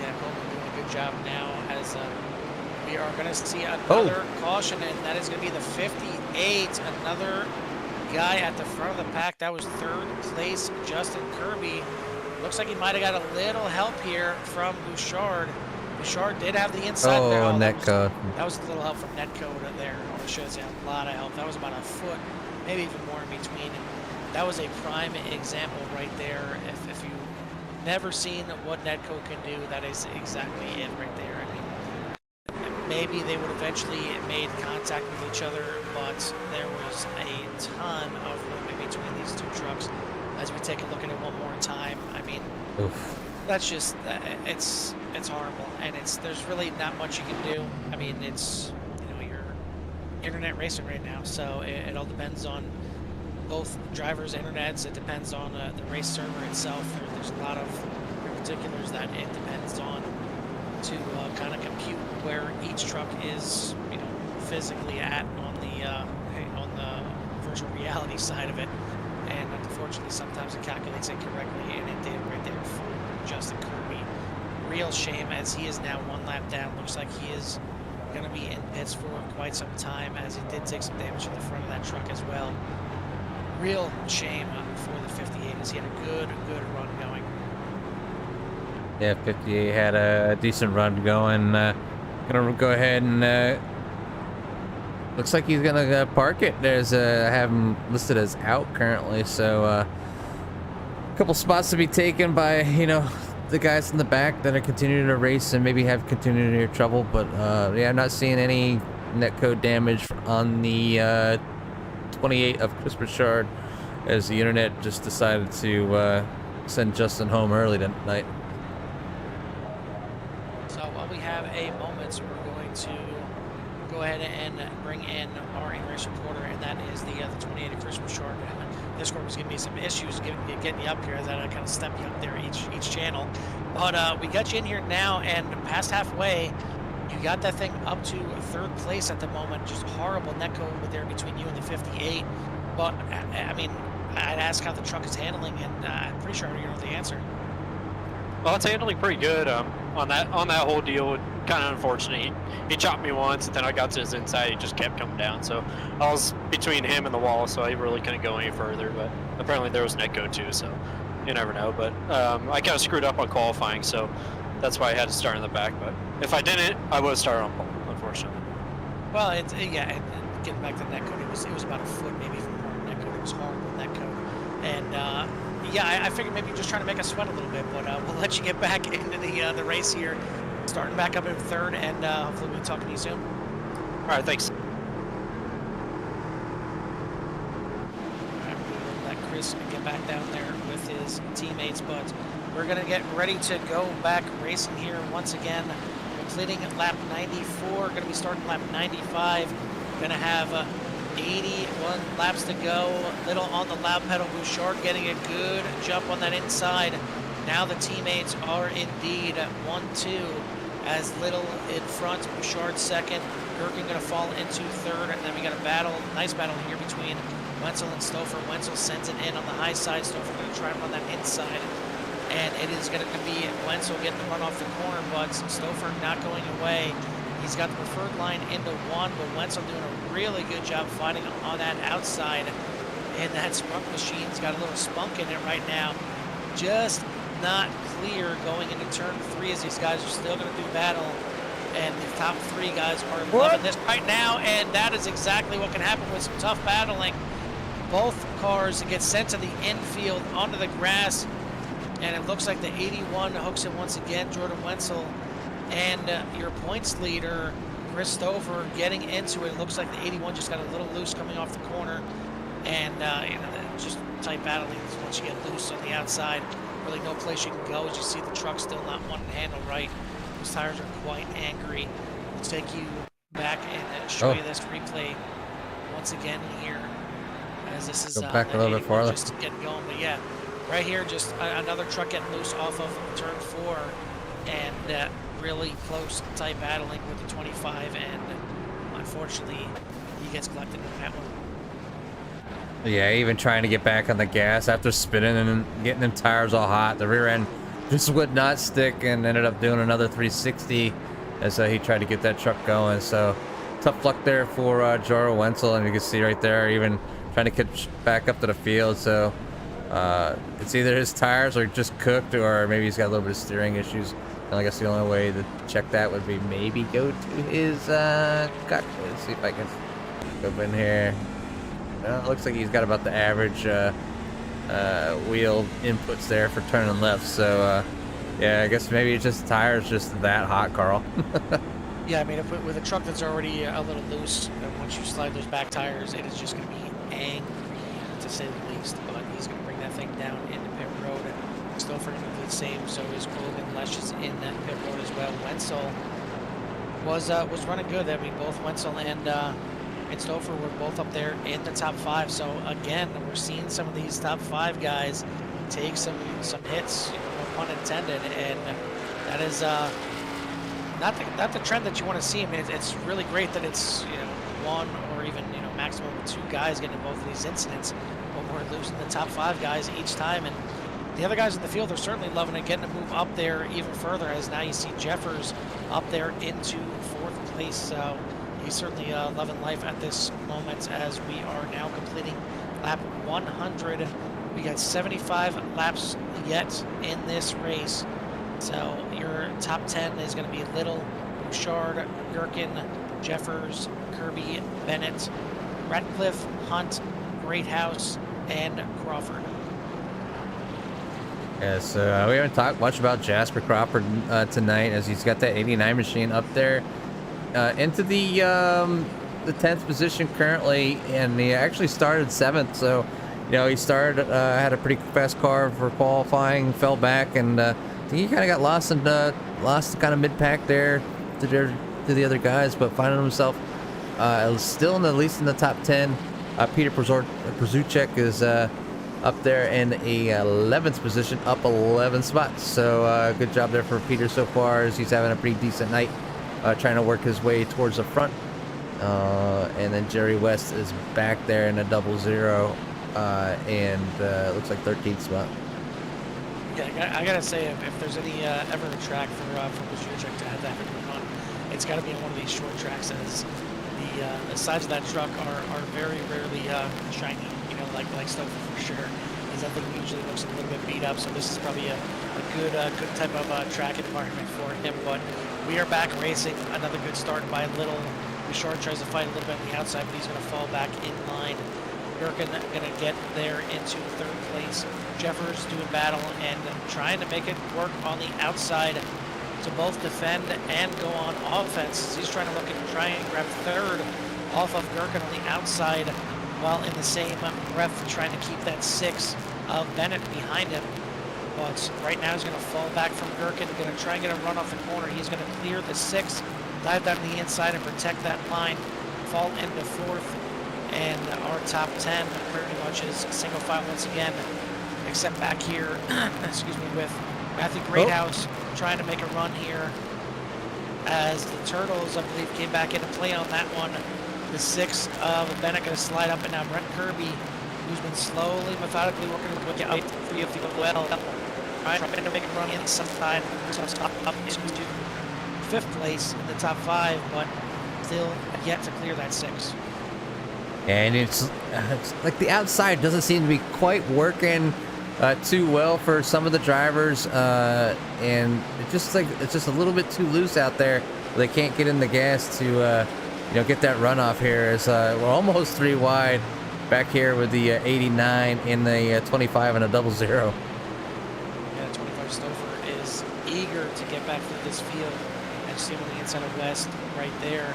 Speaker 1: Yeah, Colgan doing a good job now, as we are going to see another caution, and that is going to be the 58. Another guy at the front of the pack. That was 3rd place, Justin Kirby. Looks like he might have got a little help here from Bouchard. Bouchard did have the inside there.
Speaker 2: Oh, netcode.
Speaker 1: That was a little help from netcode there. It shows you a lot of help. That was about a foot, maybe even more in between. And that was a prime example right there. If you've never seen what netcode can do, that is exactly it right there. I mean, maybe they would eventually made contact with each other, but there was a ton of room in between these two trucks. As we take a look at it one more time, I mean, That's just it's horrible, and there's really not much you can do. I mean, it's you're internet racing right now, so it all depends on both drivers' internets. It depends on the race server itself. There's a lot of particulars that it depends on to kind of compute where each truck is, physically at on the virtual reality side of it. And unfortunately, sometimes it calculates incorrectly, and it did right there for Justin Kirby. Real shame, as he is now one lap down. Looks like he is going to be in pits for quite some time, as he did take some damage to the front of that truck as well. Real shame for the 58, as he had a good run going.
Speaker 2: Yeah, 58 had a decent run going. Gonna go ahead and looks like he's gonna park it. I have him listed as out currently, so a couple spots to be taken by the guys in the back that are continuing to race and maybe have continued trouble. But yeah, I'm not seeing any netcode damage on the 28 of Chris Richard, as the internet just decided to send Justin home early tonight.
Speaker 1: So while we have a moment, we're going to go ahead and bring in our in-race reporter, and that is the 28 of Chris Richard. Discord was giving me some issues getting you up here, as I kind of step you up there each channel. But we got you in here now, and past halfway, you got that thing up to third place at the moment. Just horrible netcode there between you and the 58. But I mean, I'd ask how the truck is handling, and I'm pretty sure I already know the answer.
Speaker 3: Well, it's handling pretty good. On that whole deal, kind of unfortunate. He chopped me once, and then I got to his inside. He just kept coming down. So I was between him and the wall, so I really couldn't go any further. But apparently there was netcode too, so you never know. But I kind of screwed up on qualifying, so that's why I had to start in the back. But if I didn't, I would have started on pole, unfortunately.
Speaker 1: Well, yeah, and getting back to netcode, it was about a foot maybe from more netcode. It was horrible netcode, and yeah, I figured maybe you're just trying to make us sweat a little bit, but we'll let you get back into the race here, starting back up in third, and hopefully we'll be talking to you soon.
Speaker 3: All right, thanks.
Speaker 1: All right, we'll let Chris get back down there with his teammates, but we're going to get ready to go back racing here once again, completing lap 94, going to be starting lap 95, going to have 81 laps to go. Little on the loud pedal. Bouchard getting a good jump on that inside. Now the teammates are indeed 1-2, as Little in front, Bouchard second, Gerken going to fall into third, and then we got a nice battle here between Wenzel and Stouffer. Wenzel sends it in on the high side. Stouffer going to try to run that inside, and it is going to be Wenzel getting the run off the corner, but Stouffer not going away. He's got the preferred line into one, but Wenzel doing a really good job fighting on that outside. And that spunk machine's got a little spunk in it right now. Just not clear going into turn 3, as these guys are still going to do battle. And the top 3 guys are loving this right now, and that is exactly what can happen with some tough battling. Both cars get sent to the infield onto the grass, and it looks like the 81 hooks it once again, Jordan Wenzel. And your points leader, Chris Stouffer, getting into it. It looks like the 81 just got a little loose coming off the corner. And, just tight battling once you get loose on the outside. Really no place you can go, as you see the truck still not wanting to handle right. Those tires are quite angry. Let's take you back and show you this replay once again here. As this is
Speaker 2: back a little bit farther.
Speaker 1: Just getting going. But yeah, right here, just another truck getting loose off of turn 4. And really close, tight battling with the 25, and unfortunately, he gets collected in that one.
Speaker 2: Yeah, even trying to get back on the gas after spinning and getting them tires all hot. The rear end just would not stick, and ended up doing another 360 as he tried to get that truck going. So tough luck there for Jordan Wenzel, and you can see right there, even trying to catch back up to the field. So it's either his tires are just cooked, or maybe he's got a little bit of steering issues. And I guess the only way to check that would be maybe go to his cockpit. Let's see if I can go in here. Well, it looks like he's got about the average wheel inputs there for turning left. So yeah, I guess maybe it's just tires just that hot, Carl.
Speaker 1: Yeah, I mean, with a truck that's already a little loose, once you slide those back tires, it is just going to be angry, to say the least. But he's going to bring that thing down into pit road. Stouffer going to do the same. So is Colgan. Lesh is in that pit road as well. Wenzel was running good. I mean, both Wenzel and Stouffer were both up there in the top 5. So again, we're seeing some of these top 5 guys take some hits, no pun intended, and that is not the trend that you want to see. I mean, it's really great that it's one or even maximum of 2 guys getting involved in these incidents, but we're losing the top 5 guys each time, and the other guys in the field are certainly loving it, getting to move up there even further, as now you see Jeffers up there into 4th place. So he's certainly loving life at this moment as we are now completing lap 100. We got 75 laps yet in this race. So your top 10 is going to be Little, Bouchard, Gherkin, Jeffers, Kirby, Bennett, Ratcliffe, Hunt, Greathouse, and Crawford.
Speaker 2: Yeah, so we haven't talked much about Jasper Crawford tonight, as he's got that 89 machine up there into the 10th position currently, and he actually started 7th. So he started had a pretty fast car for qualifying, fell back, and I think he kind of got lost kind of mid-pack there to the other guys, but finding himself still at least in the top 10. Peter Przuchek is up there in a 11th position, up 11 spots. So good job there for Peter so far, as he's having a pretty decent night, trying to work his way towards the front. And then Jerry West is back there in a 00, and looks like 13th spot.
Speaker 1: Yeah, I gotta say, if there's any ever a track for Przuchek to have that run, it's got to be on one of these short tracks, as the sides of that truck are very rarely shiny, like stuff for sure. Because that thing usually looks a little bit beat up, so this is probably a good type of track environment for him. But we are back racing. Another good start by Little. Bouchard tries to fight a little bit on the outside, but he's going to fall back in line. Gherkin going to get there into 3rd place. Jeffers doing battle and trying to make it work on the outside to both defend and go on offense. He's trying to look and try and grab 3rd off of Gherkin on the outside, while in the same breath trying to keep that 6 of Bennett behind him. But right now he's going to fall back from Gherkin, going to try and get a run off the corner. He's going to clear the 6, dive down the inside and protect that line, fall into 4th, and our top 10 pretty much is single file once again, except back here, excuse me, with Matthew Greathouse trying to make a run here, as the Turtles, I believe, came back into play on that one. The 6 of Bennett going to slide up, and now Brent Kirby, who's been slowly, methodically working his way up free of the well, trying to make a run inside, so up into 5th place in the top 5, but still yet to clear that 6.
Speaker 2: And it's like the outside doesn't seem to be quite working too well for some of the drivers, and it's just a little bit too loose out there. They can't get in the gas to get that runoff here, as we're almost 3 wide back here with the 89 in the 25 and a 00.
Speaker 1: Yeah, 25 Stouffer is eager to get back through this field, and see him on the inside of West right there,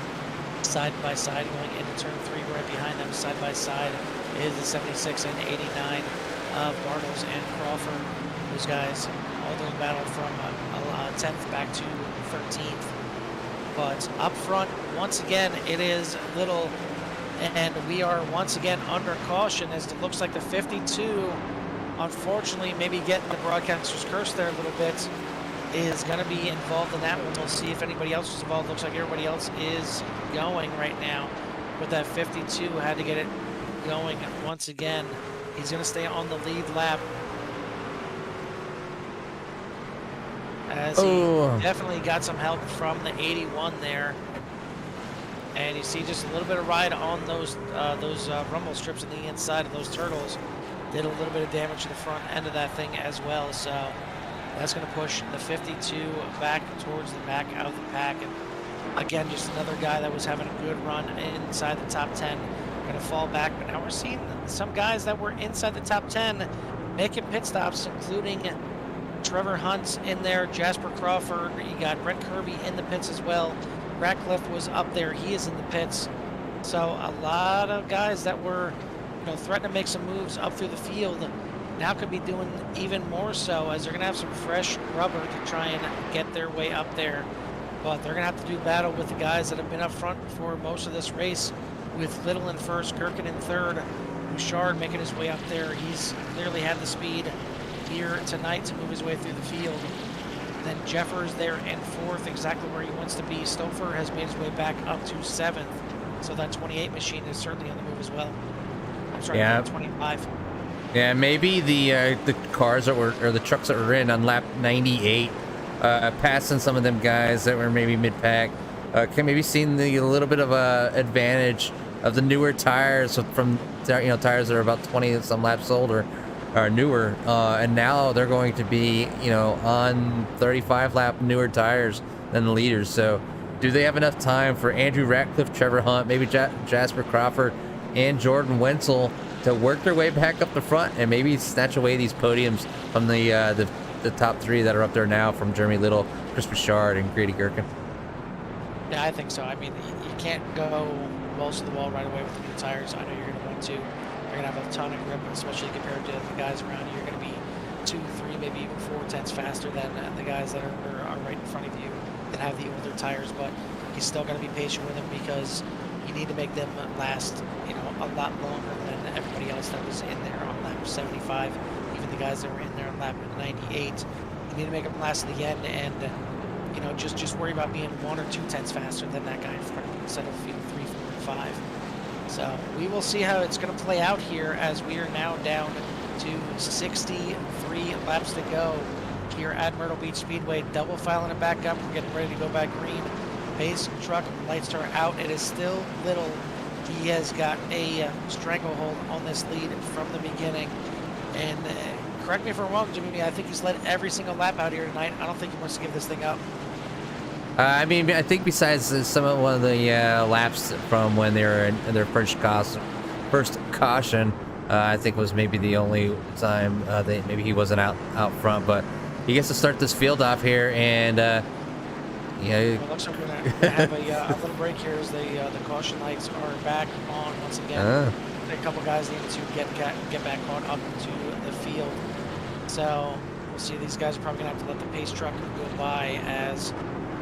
Speaker 1: side by side, going into turn 3. Right behind them, side by side, is the 76 and 89 of Bartles and Crawford. Those guys all doing battle from 10th back to 13th. But up front, once again, it is Little, and we are once again under caution, as it looks like the 52, unfortunately, maybe getting the broadcaster's curse there a little bit, is going to be involved in that one. We'll see if anybody else is involved. Looks like everybody else is going right now, but that 52 had to get it going once again. He's going to stay on the lead lap, as he definitely got some help from the 81 there. And you see just a little bit of ride on those rumble strips on the inside of those Turtles. Did a little bit of damage to the front end of that thing as well. So that's going to push the 52 back towards the back of the pack. And again, just another guy that was having a good run inside the top 10. Going to fall back, but now we're seeing some guys that were inside the top 10 making pit stops, including Trevor Hunt in there, Jasper Crawford. You got Brent Kirby in the pits as well. Ratcliffe was up there. He is in the pits. So a lot of guys that were threatening to make some moves up through the field now could be doing even more so, as they're going to have some fresh rubber to try and get their way up there. But they're going to have to do battle with the guys that have been up front for most of this race, with Little in first, Gherkin in third, Bouchard making his way up there. He's clearly had the speed here tonight to move his way through the field. Then Jeffers there in fourth, exactly where he wants to be. Stouffer has made his way back up to seventh, so that 28 machine is certainly on the move as well. I'm sorry,
Speaker 2: Yeah.
Speaker 1: 25.
Speaker 2: Yeah, maybe the cars that were, or the trucks that were in on lap 98, passing some of them guys that were maybe mid-pack, can maybe seen a little bit of a advantage of the newer tires from, you know, tires that are about 20 some laps older or newer, and now they're going to be, you know, on 35 lap newer tires than the leaders. So do they have enough time for Andrew Ratcliffe, Trevor Hunt, maybe Jasper Crawford, and Jordan Wenzel to work their way back up the front and maybe snatch away these podiums from the top three that are up there now, from Jeremy Little, Chris Bouchard, and Grady Gherkin?
Speaker 1: Yeah, I think so. I mean, you can't go balls to the wall right away with the new tires. I know you're going to want to. You're going to have a ton of grip, especially compared to the guys around you. You're going to be 2, 3, maybe even 4 tenths faster than the guys that are right in front of you that have the older tires. But you still got to be patient with them, because you need to make them last, you know, a lot longer than everybody else that was in there on lap 75. Even the guys that were in there on lap 98. You need to make them last to the end, and you know, just worry about being 1 or 2 tenths faster than that guy in front of you instead of, you know, 3, 4, and 5. So we will see how it's going to play out here, as we are now down to 63 laps to go here at Myrtle Beach Speedway. Double filing it back up. We're getting ready to go back green. Pace truck lights are out. It is still Little. He has got a stranglehold on this lead from the beginning. And correct me if I'm wrong, Jimmy, I think he's led every single lap out here tonight. I don't think he wants to give this thing up.
Speaker 2: I mean, I think besides one of the laps from when they were in their first caution, I think was maybe the only time maybe he wasn't out front. But he gets to start this field off here, and yeah.
Speaker 1: Well, looks like we're going to have a little break here, as the caution lights are back on once again. A couple guys need to get back caught up to the field. So we'll see. These guys are probably going to have to let the pace truck go by, as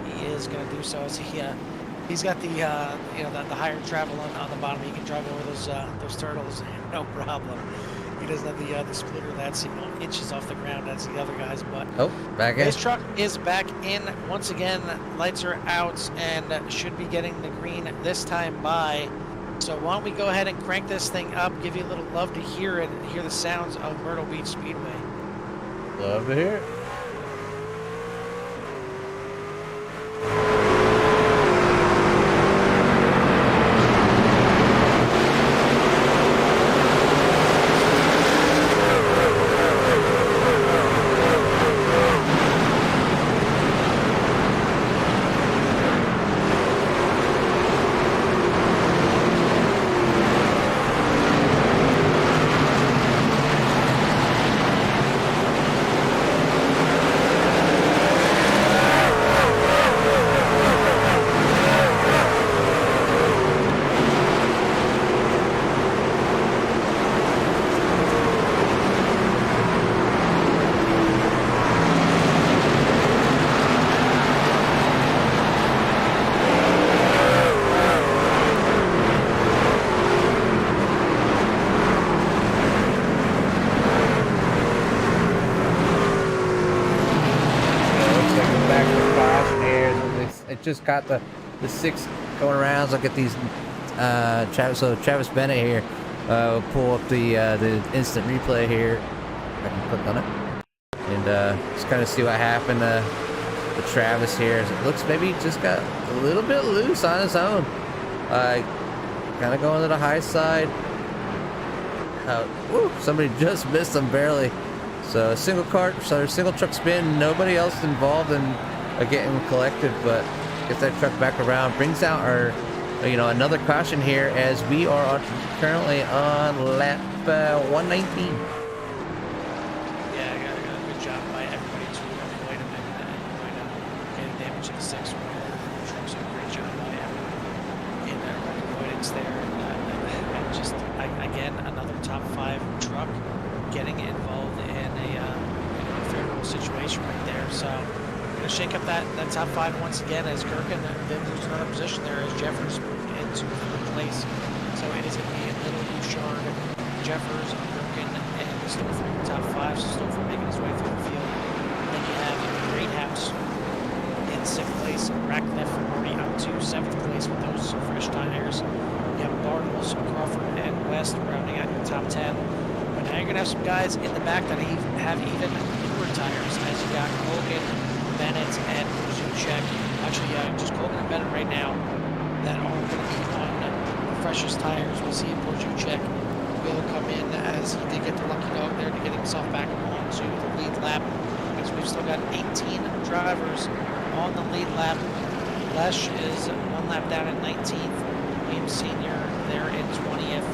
Speaker 1: he is going to do so. As he's got the you know, the higher travel on the bottom. He can drive over those turtles, no problem. He doesn't have the splitter that's, you know, inches off the ground as the other guys. But
Speaker 2: back in.
Speaker 1: This truck is back in once again. Lights are out and should be getting the green this time by. So why don't we go ahead and crank this thing up, give you a little love to hear it, hear the sounds of Myrtle Beach Speedway.
Speaker 2: Love to hear it. Just got the 6 going around. So I'll get these Travis Bennett here will pull up the instant replay here. I can click on it and just kind of see what happened to Travis here. It looks maybe just got a little bit loose on his own, kind of going to the high side. Somebody just missed him barely. So single truck spin, nobody else involved in getting collected, but gets that truck back around, brings out our, you know, another caution here, as we are currently on lap 119.
Speaker 1: Yeah, good job by everybody to avoid him and getting damage to the 6 truck. So great job by everyone in avoidance there. And just again, another top 5 truck getting involved in a favorable situation right there. So going to shake up that top 5 once again as Gherkin then lose another position there as Jeffers moved into 3rd place. So it is going to be Little, Bouchard, Jeffers, Gherkin, and Stouffer in the top 5. So Stouffer making his way through the field. And then you have Great House in 6th place. Ratcliffe already up to 7th place with those fresh tires. You have Bartles, Crawford, and West rounding out your top 10. But now you're going to have some guys in the back that have even newer tires, as you got Colgan, Bennett, and Zuchek. Actually, just Colgan and Bennett right now that are going to be on the freshest tires. We'll see if Zuchek will come in, as he did get the lucky dog there to get himself back onto the lead lap. Because we've still got 18 drivers on the lead lap. Lesh is 1 lap down in 19th. Williams Sr. there in 20th.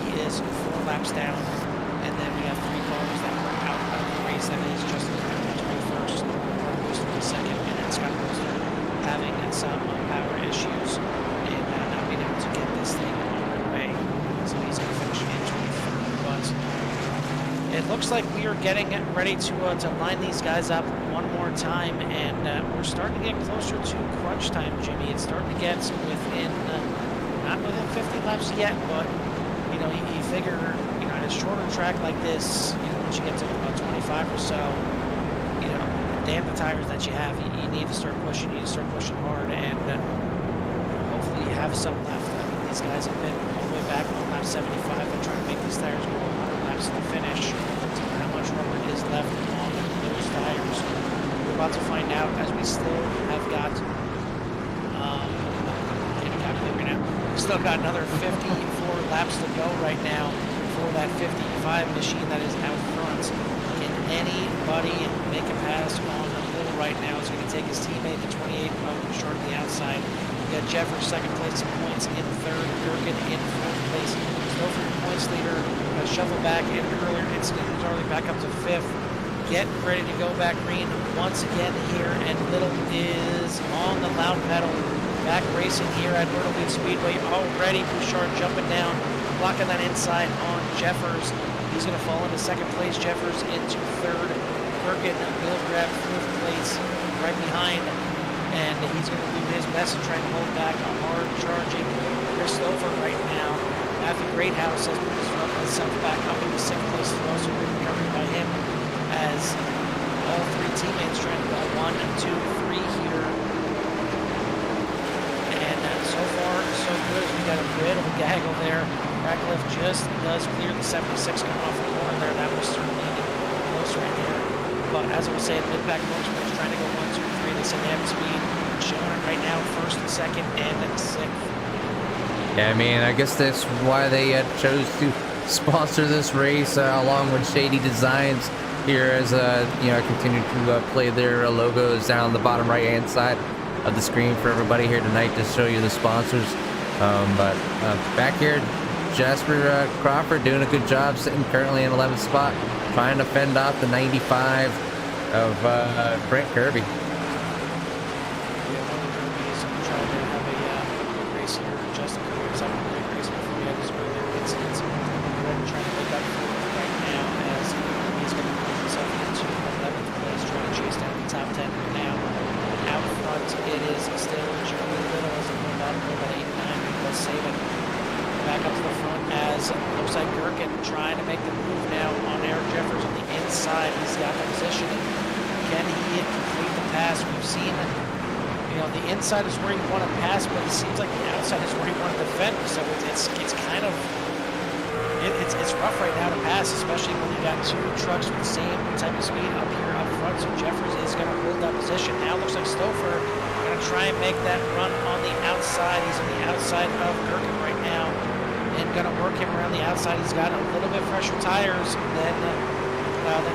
Speaker 1: He is 4 laps down. And then we have 3 cars that were out of the race. That is Justin Cooper in 21st, Mark Booster in 2nd, and then Scott Booster having some power issues and not being able to get this thing on the way. So he's going to finish in 23rd. But it looks like we are getting ready to line these guys up one more time, and we're starting to get closer to crunch time, Jimmy. It's starting to get within, not within 50 laps yet, but you figure, at a shorter track like this, once you get to about 25 or so, damn the tires that you have, you need to start pushing. You need to start pushing hard, and hopefully you have some left. I mean, these guys have been all the way back on lap 75 and trying to make these tires go 100 laps to the finish. So how much rubber is left on those tires? We're about to find out, as we still have got. Still got another 54 laps to go right now for that 55 machine that is out front. Can anybody make a pass on the middle right now? It's going to take his teammate, the 28 Bouchard, to the outside. We got Jeffers 2nd place in points in 3rd, Gherkin in 4th place. Stouffer, your points leader, shuffle back in earlier incident. He's already back up to 5th. Get ready to go back green once again here, and Little is on the loud pedal. Back racing here at Myrtle Speedway already. Bouchard jumping down, blocking that inside on Jeffers. He's going to fall into 2nd place. Jeffers into 3rd. Gherkin will grab 4th place right behind, and he's going to do his best to try and hold back a hard charging Stouffer right now. Matthew Greathouse has moved himself back up into 6th place as well, so we're covered by him as all 3 teammates trying to go 1, 2, 3 here. So far, so good. We got a bit of a gaggle there. Ratcliffe just does clear the 76 coming off the corner there. That was certainly close right there. But as I was saying, mid-back motorsports trying to go 1, 2, 3. They said they have speed. Showing it right now, 1st and 2nd and 6th.
Speaker 2: Yeah, I mean, I guess that's why they chose to sponsor this race along with Shady Designs here, as continue to play their logos down the bottom right-hand side of the screen for everybody here tonight to show you the sponsors. But back here, Jasper Crawford doing a good job, sitting currently in 11th spot, trying to fend off the 95 of Brent Kirby.
Speaker 1: Trying to make the move now on Eric Jeffers on the inside. He's got the position. Can he complete the pass? We've seen, the inside is where you want to pass, but it seems like the outside is where you want to defend. So it's kind of it's rough right now to pass, especially when you got 2 trucks with the same type of speed up here up front. So Jeffers is going to hold that position. Now it looks like Stouffer going to try and make that run on the outside. He's on the outside of Gherkin right now, and going to work him around the outside. He's got a little bit fresher tires than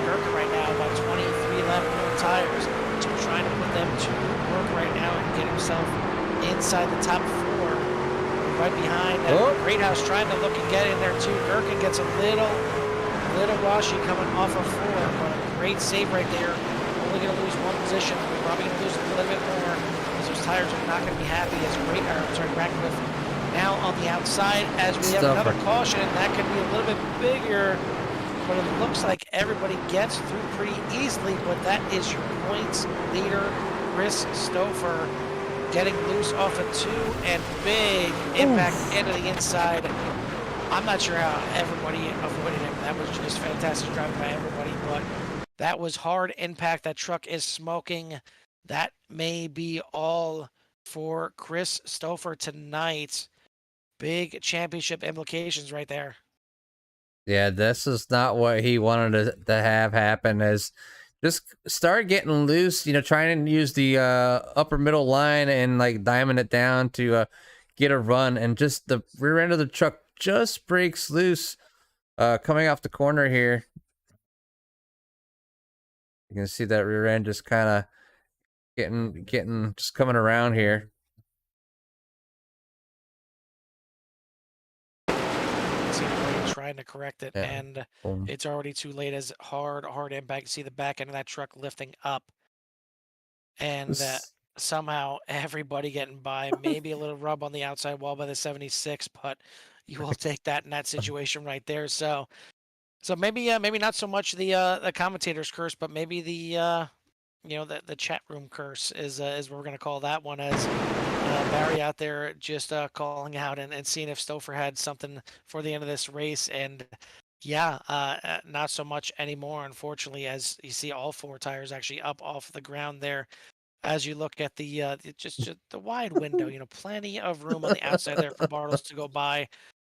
Speaker 1: Gherkin right now, about 23 lap more tires. So trying to put them to work right now and get himself inside the top 4. Right behind Greathouse trying to look and get in there too. Gherkin gets a little washy coming off of 4, but a great save right there. Only going to lose 1 position. We're probably going to lose a little bit more, because those tires are not going to be happy as Ratcliffe now on the outside, as we have another caution. That could be a little bit bigger but it looks like everybody gets through pretty easily, but that is your points leader, Chris Stouffer, getting loose off a 2 and big impact into the inside. I'm not sure how everybody avoided him. That was just fantastic driving by everybody, but that was hard impact. That truck is smoking. That may be all for Chris Stouffer tonight. Big championship implications right there.
Speaker 2: Yeah, this is not what he wanted to have happen. As just start getting loose, trying to use the upper middle line and like diamond it down to get a run, and just the rear end of the truck just breaks loose coming off the corner here. You can see that rear end just kind of getting just coming around here.
Speaker 1: Trying to correct it, and it's already too late as hard impact. You see the back end of that truck lifting up, and somehow everybody getting by. Maybe a little rub on the outside wall by the 76, but you will take that in that situation right there. So maybe not so much the commentator's curse, but maybe the the chat room curse is what we're gonna call that one, as Barry out there just calling out and seeing if Stouffer had something for the end of this race. And yeah, not so much anymore, unfortunately, as you see all 4 tires actually up off the ground there. As you look at the just the wide window, plenty of room on the outside there for Bartles to go by.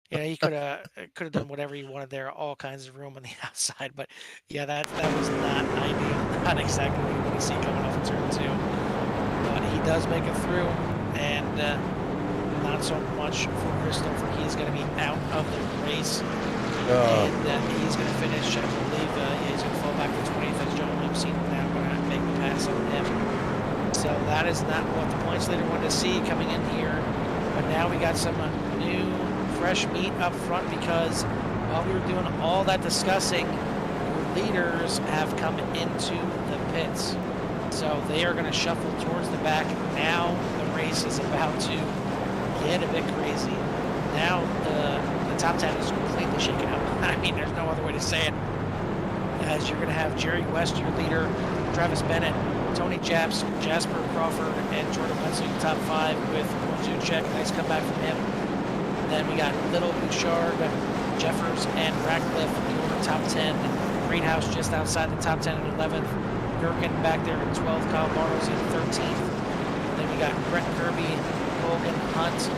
Speaker 1: He could have done whatever he wanted there, all kinds of room on the outside. But yeah, that was not ideal, not exactly what you want to see coming off of turn 2. But he does make it through, and not so much for Chris Stouffer. He's going to be out of the race, and he's going to finish. I believe he's going to fall back to 20th as John Williamson now going to make the pass on him. So that is not what the points leader wanted to see coming in here. But now we got some new fresh meat up front, because while we were doing all that discussing, your leaders have come into the pits. So they are going to shuffle towards the back. Now the race is about to get a bit crazy. Now the top 10 is completely shaken up. I mean, there's no other way to say it. As you're going to have Jerry West, your leader, Travis Bennett, Tony Japs, Jasper Crawford, and Jordan Wenzel, top 5 with Zuchek. Nice comeback from him. And then we got Little, Bouchard, Jeffers, and Ratcliffe, your top 10. Greenhouse just outside the top 10 at 11th. Gherkin back there at 12th. Kyle Bartles in 13th. And then we got Brett Kirby, Colgan, Hunt,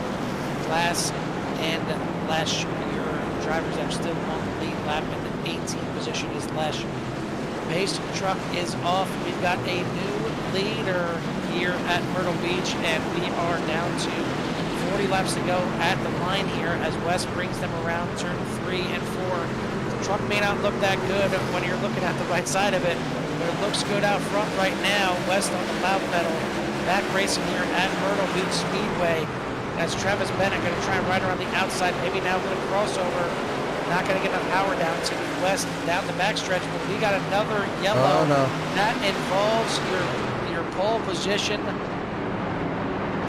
Speaker 1: Glass, and Lesh. Your drivers that are still on the lead lap in the 18th position is Lesh. Pace truck is off. We've got a new leader here at Myrtle Beach, and we are down to 40 laps to go at the line here as West brings them around turn 3 and 4. The truck may not look that good when you're looking at the right side of it, but it looks good out front right now. West on the loud pedal, back racing here at Myrtle Beach Speedway. That's Travis Bennett going to try and ride around the outside, maybe now a little crossover. Not going to get enough power down to West down the backstretch, but we got another yellow.
Speaker 2: Oh, no.
Speaker 1: That involves your pole position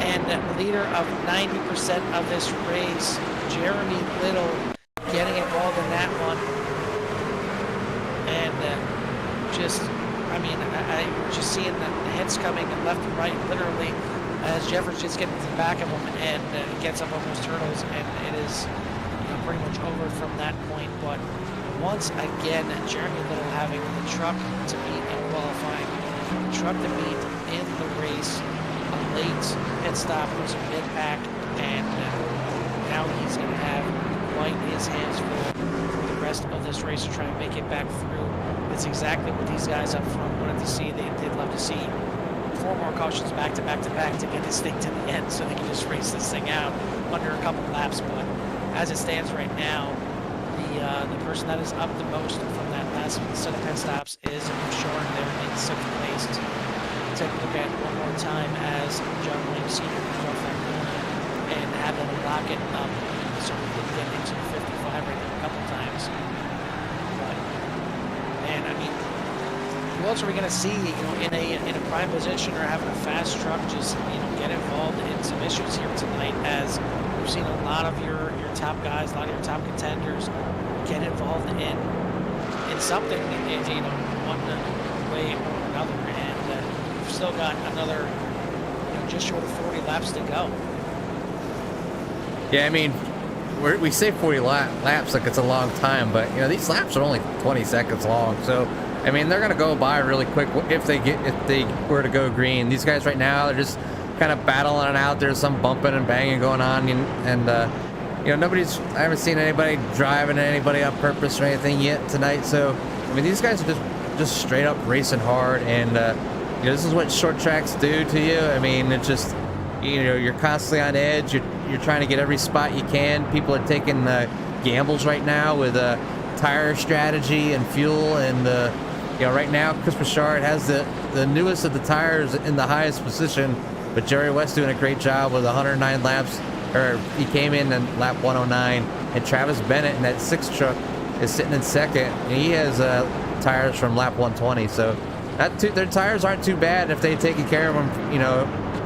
Speaker 1: and leader of 90% of this race, Jeremy Little, getting involved in that one. And we're just seeing the hits coming left and right, literally, as Jeffers just getting to the back of him and gets up on those turtles, and it is pretty much over from that point. But once again, Jeremy Little having the truck to beat in qualifying, the truck to beat in the race, a late pit stop was a mid-pack, and now he's going to have quite his hands full for the rest of this race to try and make it back through. It's exactly what these guys up front wanted to see. They did love to see 4 more cautions back to back to back to get this thing to the end, so they can just race this thing out under a couple laps. But as it stands right now, the person that is up the most from that last set of pit stops is Bouchard there in 6th place. Take a look at it one more time as John Williams Sr. comes off that corner and have them lock it up, so we can get into the 55 right there a couple times. But man, I mean, who else are we going to see, in a prime position or having a fast truck just get involved in some issues here tonight, as we've seen a lot of your top guys, a lot of your top contenders get involved in something, one way or another, and we've still got another, just short of 40 laps to go.
Speaker 2: Yeah, I mean, we say 40 laps like it's a long time, but these laps are only 20 seconds long. So, I mean, they're gonna go by really quick if they were to go green. These guys right now, they're just kind of battling it out. There's some bumping and banging going on, and I haven't seen anybody driving anybody on purpose or anything yet tonight. So, I mean, these guys are just straight up racing hard, and this is what short tracks do to you. I mean, it's just you're constantly on edge. You're trying to get every spot you can. People are taking gambles right now with tire strategy and fuel, and right now Chris Bouchard has the newest of the tires in the highest position, but Jerry West doing a great job with 109 laps. Or he came in lap 109, and Travis Bennett in that 6 truck is sitting in second, and he has tires from lap 120. So their tires aren't too bad if they've taken care of them,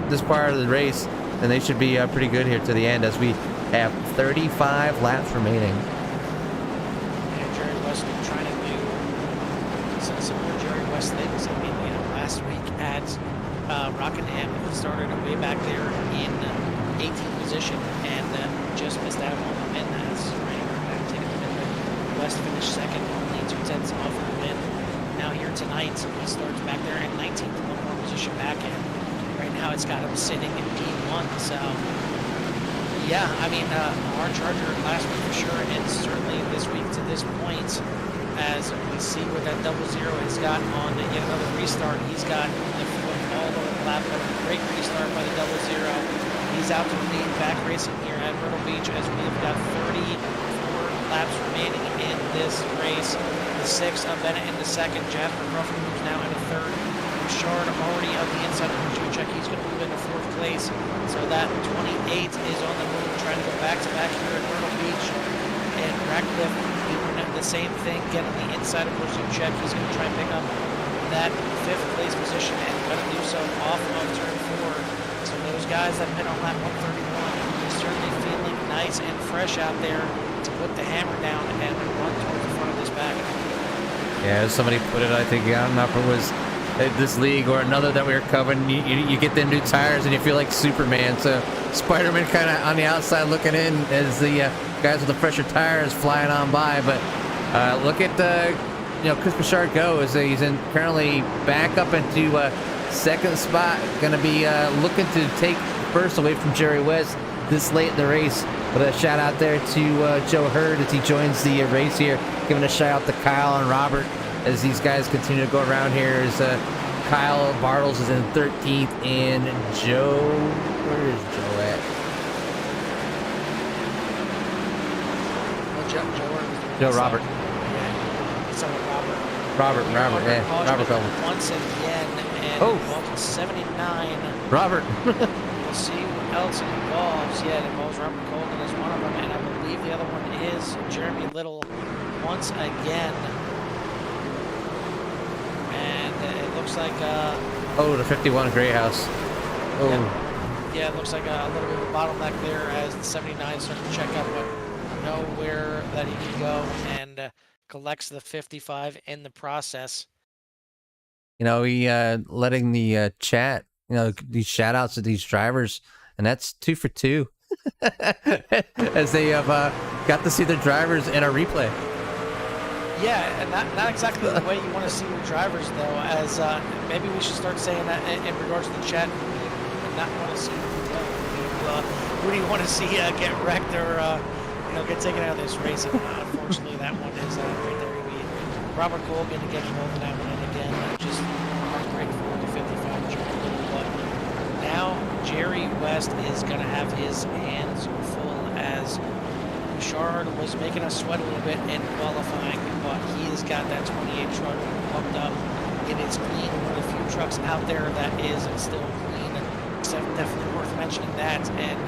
Speaker 2: this part of the race. Then they should be pretty good here to the end, as we have 35 laps remaining.
Speaker 1: And Jerry West trying to do some more Jerry West things. I mean, last week at Rockingham, he started way back there in 18th position and just missed out on the win. That's right. Taking the win. West finished second, only 2/10 off the win. Now here tonight, he starts back there in 19th, one more position back in. Right now, it's got him sitting in P1. So, yeah, I mean, our Charger last week for sure, and certainly this week to this point, as we see with that 0-0 he's got on yet another restart. He's got the foot all over the lap, but a great restart by the 0-0. He's out to lead back racing here at Myrtle Beach, as we've got 34 laps remaining in this race. The 6 of Bennett in the second. Jasper Crawford moves now into third. Bouchard already on the inside of the check. He's going to move into 4th place. So that 28 is on the move, trying to go back-to-back here at Myrtle Beach. And Ratcliffe doing the same thing, getting the inside of check. He's going to try and pick up that 5th place position, and going to do so off of turn 4. So those guys that pit on lap 131 are certainly feeling nice and fresh out there to put the hammer down and run towards the front of this pack.
Speaker 2: Yeah, as somebody put it, I think, I don't know if it was this league or another that we were covering, you get them new tires and you feel like Superman. So Spider-Man kind of on the outside looking in as the guys with the fresher tires flying on by. But look at Chris Bouchard go as he's currently back up into second spot. Going to be looking to take first away from Jerry West this late in the race. But a shout out there to Joe Hurd as he joins the race here. Giving a shout out to Kyle and Robert as these guys continue to go around here. As Kyle Bartles is in 13th, and Joe, where is Joe at?
Speaker 1: Well,
Speaker 2: Joe Robert.
Speaker 1: Yeah, so
Speaker 2: Robert, yeah. Robert Coleman.
Speaker 1: Once again, and 79.
Speaker 2: Robert.
Speaker 1: We'll see who else it involves. Yeah, it involves Robert Colgan as one of them, and I believe the other one is Jeremy Little once again. And it looks like
Speaker 2: the 51 Gray House.
Speaker 1: Yeah, it looks like a little bit of a bottleneck there as the 79 starting to check up, but nowhere that he can go, and collects the 55 in the process.
Speaker 2: He letting the chat, these shout outs to these drivers, and that's 2 for 2 as they have got to see their drivers in a replay.
Speaker 1: Yeah, and not exactly the way you want to see your drivers, though, as maybe we should start saying that in regards to the chat. Not want to see who do you want to see get wrecked or get taken out of this race. And, unfortunately, that one is right there. Robert Colgan to get involved in that one, and again, just heartbreak for the 55 Jerry Little. But now Jerry West is going to have his hands full, as Bouchard was making us sweat a little bit in qualifying, but he has got that 28 truck pumped up. It is clean. One of the few trucks out there that is still clean. So definitely worth mentioning that. And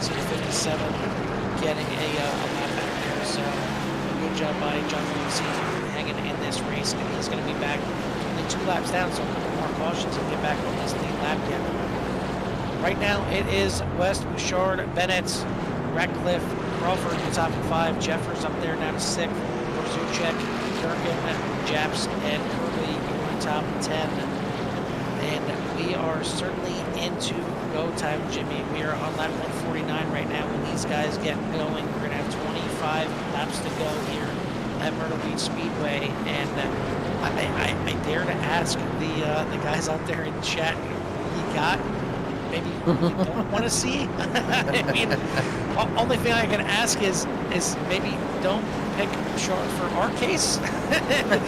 Speaker 1: see the 57 getting a lap back there. So good job by John Lucy hanging in this race, and he's going to be back only 2 laps down, so a couple more cautions and get back on this lead lap again. Right now it is West, Bouchard, Bennett, Ratcliffe, Crawford in the top 5. Jeffers up there now to 6th. Of course, Zuchek, Durkin, Japs, and Curly your top 10. And we are certainly into go time, Jimmy. We are on lap 149 right now. When these guys get going, we're going to have 25 laps to go here at Myrtle Beach Speedway. And I dare to ask the guys out there in chat, you got maybe you don't want to see? I mean, only thing I can ask is maybe don't pick Short for our case and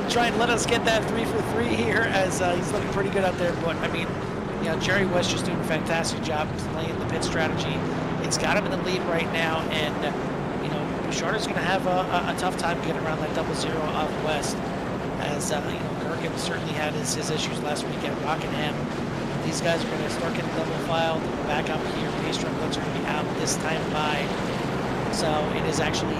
Speaker 1: try and let us get that 3 for 3 here, as he's looking pretty good out there. But I mean, you know, Jerry West just doing a fantastic job playing the pit strategy. It's got him in the lead right now, and you know, Bouchard is going to have a tough time getting around that 0-0 off West, as you know, Gherkin certainly had his issues last week at Rockingham. These guys are going to start getting double filed back up here. Pace truck looks are going to be out this time by. So it is actually,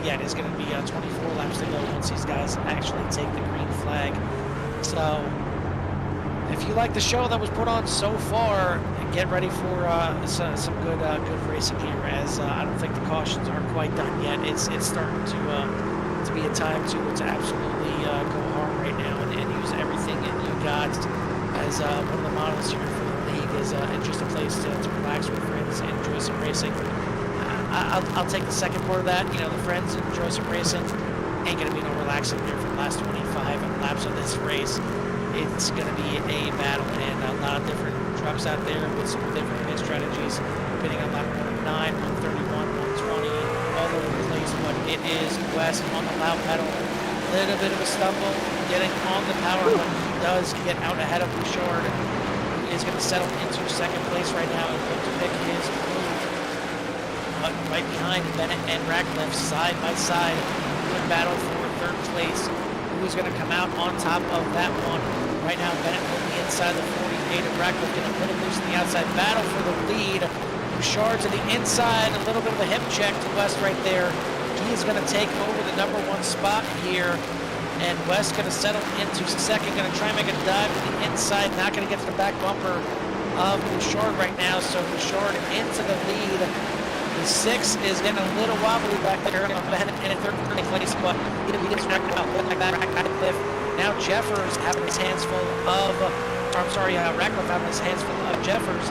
Speaker 1: it is going to be 24 laps to go once these guys actually take the green flag. So if you like the show that was put on so far, get ready for some good racing here, as I don't think the cautions are quite done yet. It's starting to be a time to absolutely go hard right now and use everything that you got. As one of the models here for the league is just a place to relax with friends and enjoy some racing. I'll take the second part of that. You know, the friends enjoy some racing. Ain't going to be no relaxing here for the last 25 laps of this race. It's going to be a battle, and a lot of different trucks out there with some different pit strategies, pitting on lap 109, 131, 120, all over the place. But it is West on the loud pedal. Little bit of a stumble, getting on the power, but he does get out ahead of Bouchard, who is going to settle into second place right now and look to pick his move. But right behind Bennett and Ratcliffe, side by side, good battle for third place. Who is going to come out on top of that one? Right now, Bennett will be inside the 48, and Ratcliffe getting a little loose on the outside. Battle for the lead. Bouchard to the inside, a little bit of a hip check to West right there. He is going to take over the #1 spot here, and West going to settle into second, going to try and make a dive to the inside, not going to get to the back bumper of Bouchard right now, so Bouchard into the lead. The 6 is getting a little wobbly back there on Bennett in third place, but he gets wrecked out like that. Ratcliffe. Now Jeffers having his hands full of, Ratcliffe having his hands full of Jeffers.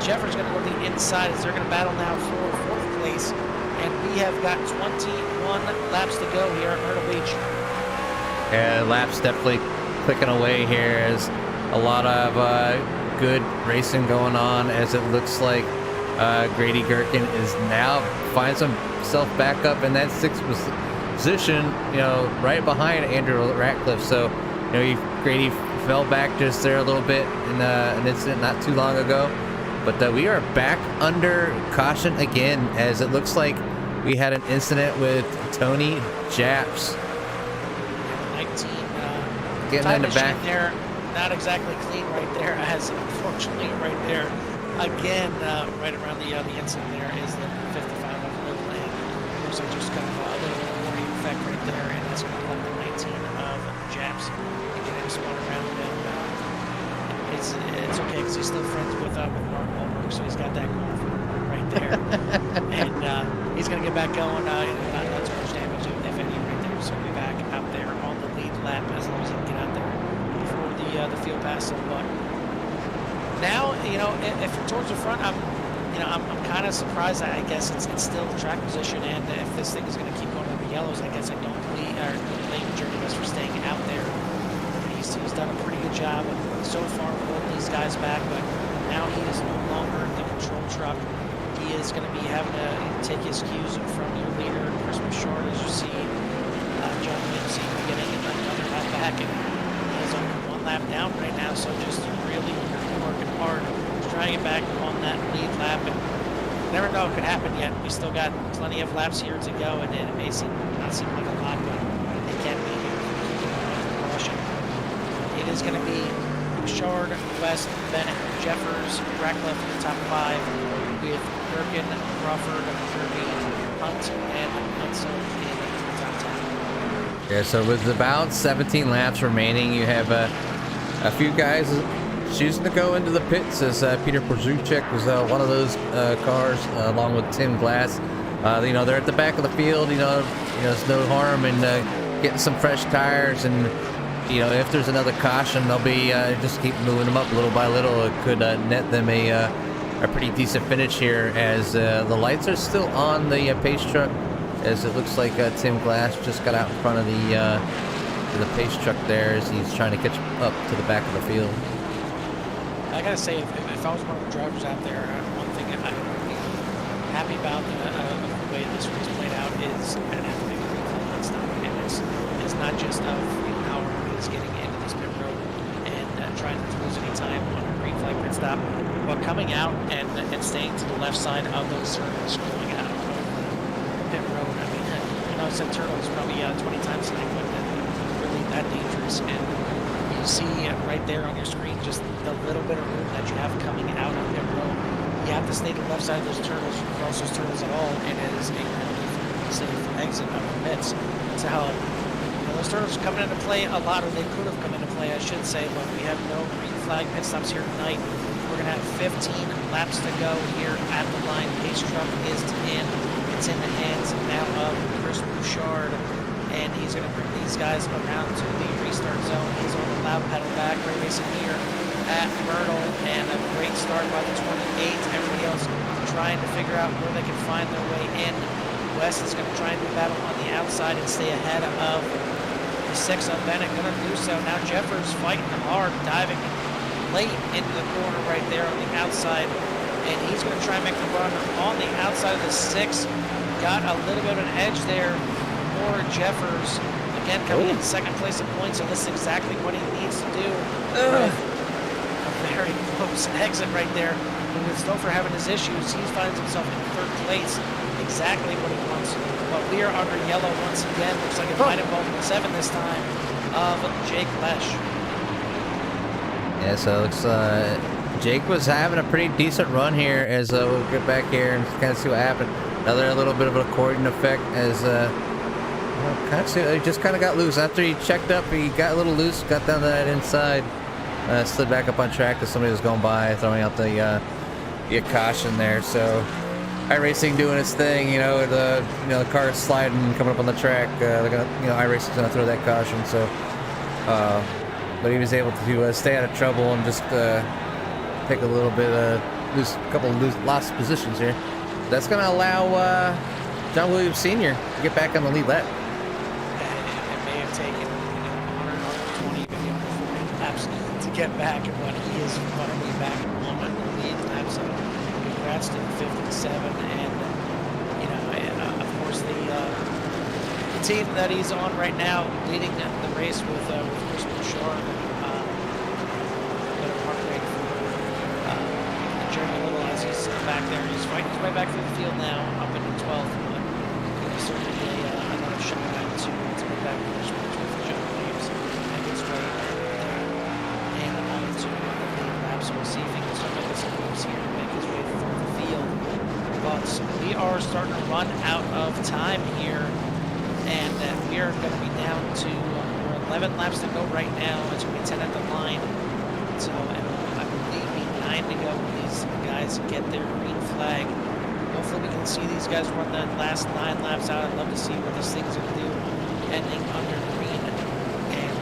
Speaker 1: Jeffers going to go to the inside as they're going to battle now for fourth place. And we have got 21 laps to go here at Myrtle Beach.
Speaker 2: Yeah, laps definitely clicking away here. As a lot of good racing going on, as it looks like Grady Gherkin is now finds himself back up in that 6th position, you know, right behind Andrew Ratcliffe. So, you know, Grady fell back just there a little bit in an incident not too long ago. But we are back under caution again, as it looks like we had an incident with Tony Japs.
Speaker 1: 19.
Speaker 2: Getting in the back.
Speaker 1: There, not exactly clean right there, as unfortunately right there, again, right around the incident there is the 55 of Woodland. Looks like just kind of a little warning effect right there, and that's going to let the 19 of Japs and get him spun around him. It's okay because he's still friends with Mark Wahlberg, so he's got that going for him right there. And he's going to get back going. Not too much damage, if any, right there. So we'll be back out there on the lead lap as long as he can get out there before the field pass him. But now, you know, if towards the front, I'm kind of surprised. I guess it's still the track position, and if this thing is going to keep going to the yellows, I guess I don't blame Jeremy West for staying out there. He's done a pretty good job so far holding these guys back, but now he is no longer the control truck. He is going to be having to take his cues from your leader, Chris Bouchard, as you see John Lindsay getting another lap back, and he is only 1 lap down right now, so just really working hard to try and get back on that lead lap. And you never know what could happen yet. We still got plenty of laps here to go, and it may not seem like a lot, but it can be here. It is going to be Bouchard, West, Bennett, Jeffers, Ratcliffe in the top 5, with Gherkin, Crawford, Kirby, Hunt, and Hudson in the top 10.
Speaker 2: Yeah, so with about 17 laps remaining, you have a few guys choosing to go into the pits, as Peter Porzuchek was one of those cars, along with Tim Glass. You know, they're at the back of the field. You know, there's no harm in getting some fresh tires, and you know, if there's another caution, they'll be just keep moving them up little by little. It could net them a pretty decent finish here, as the lights are still on the pace truck, as it looks like Tim Glass just got out in front of the pace truck there as he's trying to catch up to the back of the field.
Speaker 1: I gotta say, if I was one of the drivers out there, one thing I'm happy about the way this race played out is an athletic green stop, and it's not just of how everybody is getting into this pit road and trying to lose any time on a green flag pit stop, but coming out and staying to the left side of those circles going out of pit road. I mean, I know I said turtles probably 20 times tonight, but really that dangerous. And you see right there on your screen just the little bit of room that you have coming out of pit road. You have to stay to the left side of those turtles, cross those turtles at all, and it is a really safe exit of the pits. So those turtles are coming into play a lot, or they could have come into play, I should say, but we have no green flag pit stops here tonight. We're going to have 15 laps to go here at the line. Pace truck is in. It's in the hands now of Chris Bouchard, and he's going to bring these guys around to the restart zone. He's on the loud pedal back, racing here at Myrtle, and a great start by the 28. Everybody else trying to figure out where they can find their way in. West is going to try and do battle on the outside and stay ahead of the 6 of Bennett. Going to do so. Now Jeffers fighting hard, diving late into the corner right there on the outside, and he's going to try and make the run on the outside of the 6. Got a little bit of an edge there for Jeffers. Again, coming in second place at points, so this is exactly what he needs to do. A very close exit right there. And with Stouffer having his issues, he finds himself in third place. Exactly what he wants. But we are under yellow once again. Looks like it might involve the 7 this time of Jake Lesh.
Speaker 2: Yeah, so it looks Jake was having a pretty decent run here, as we'll get back here and kind of see what happened. Another little bit of an accordion effect, as he just kind of got loose. After he checked up, he got a little loose, got down to that inside, slid back up on track because somebody was going by, throwing out the caution there. So iRacing doing its thing, the car sliding, coming up on the track. They're gonna, iRacing's gonna throw that caution. So, but he was able to stay out of trouble and just take a little bit couple of lost positions here. That's gonna allow John Williams Sr. to get back on the lead lap.
Speaker 1: It may have taken 120, maybe 140 laps to get back, but he is finally back on the lead lap. So congrats to the 57, and of course the team that he's on right now, leading the race with Chris Bouchard. Heart rate for Jeremy Little as he's back there. He's fighting his way back through the field now, up into 12th. But certainly another shot out to get back to the with John Williams and his way there and on to the lead lap. So we'll see if he can start making some moves here and make his way through the field. But we are starting to run out of time here, and we are going to be down to 11 laps to go right now. It's going to be 10 at the line. So I believe be 9 to go when these guys get their green flag. Hopefully we can see these guys run the last 9 laps out. I'd love to see what this thing's going to do ending under green. And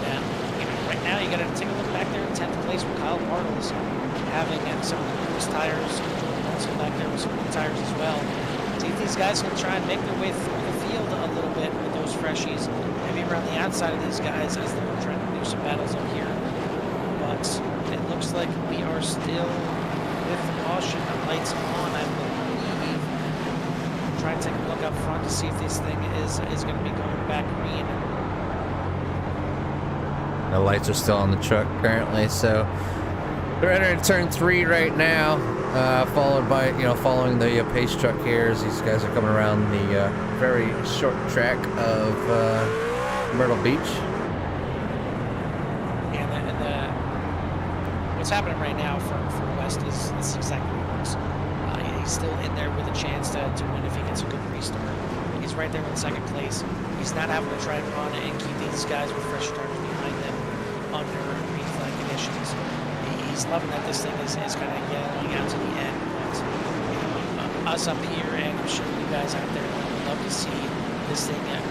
Speaker 1: right now you got to take a look back there in 10th place with Kyle Bartles having some of the newest tires. Also back there with some new tires as well. See if these guys can try and make their way through the field a little bit with those freshies. Maybe around the outside of these guys as they're trying to do some battles up here. But it looks like we are still with the caution lights on, I believe. Try and take a look up front to see if this thing is going to be going back green.
Speaker 2: The lights are still on the truck currently, so they're entering turn 3 right now, followed by, following the pace truck here as these guys are coming around the very short track of Myrtle Beach.
Speaker 1: What's happening right now for West is exactly what works. He's still in there with a chance to win if he gets a good restart. He's right there in second place. He's not having to try and run and keep these guys with fresh tires behind him under green flag conditions. He's loving that this thing is kind of going out to the end. But, us up here, and I'm sure you guys out there would love to see this thing. It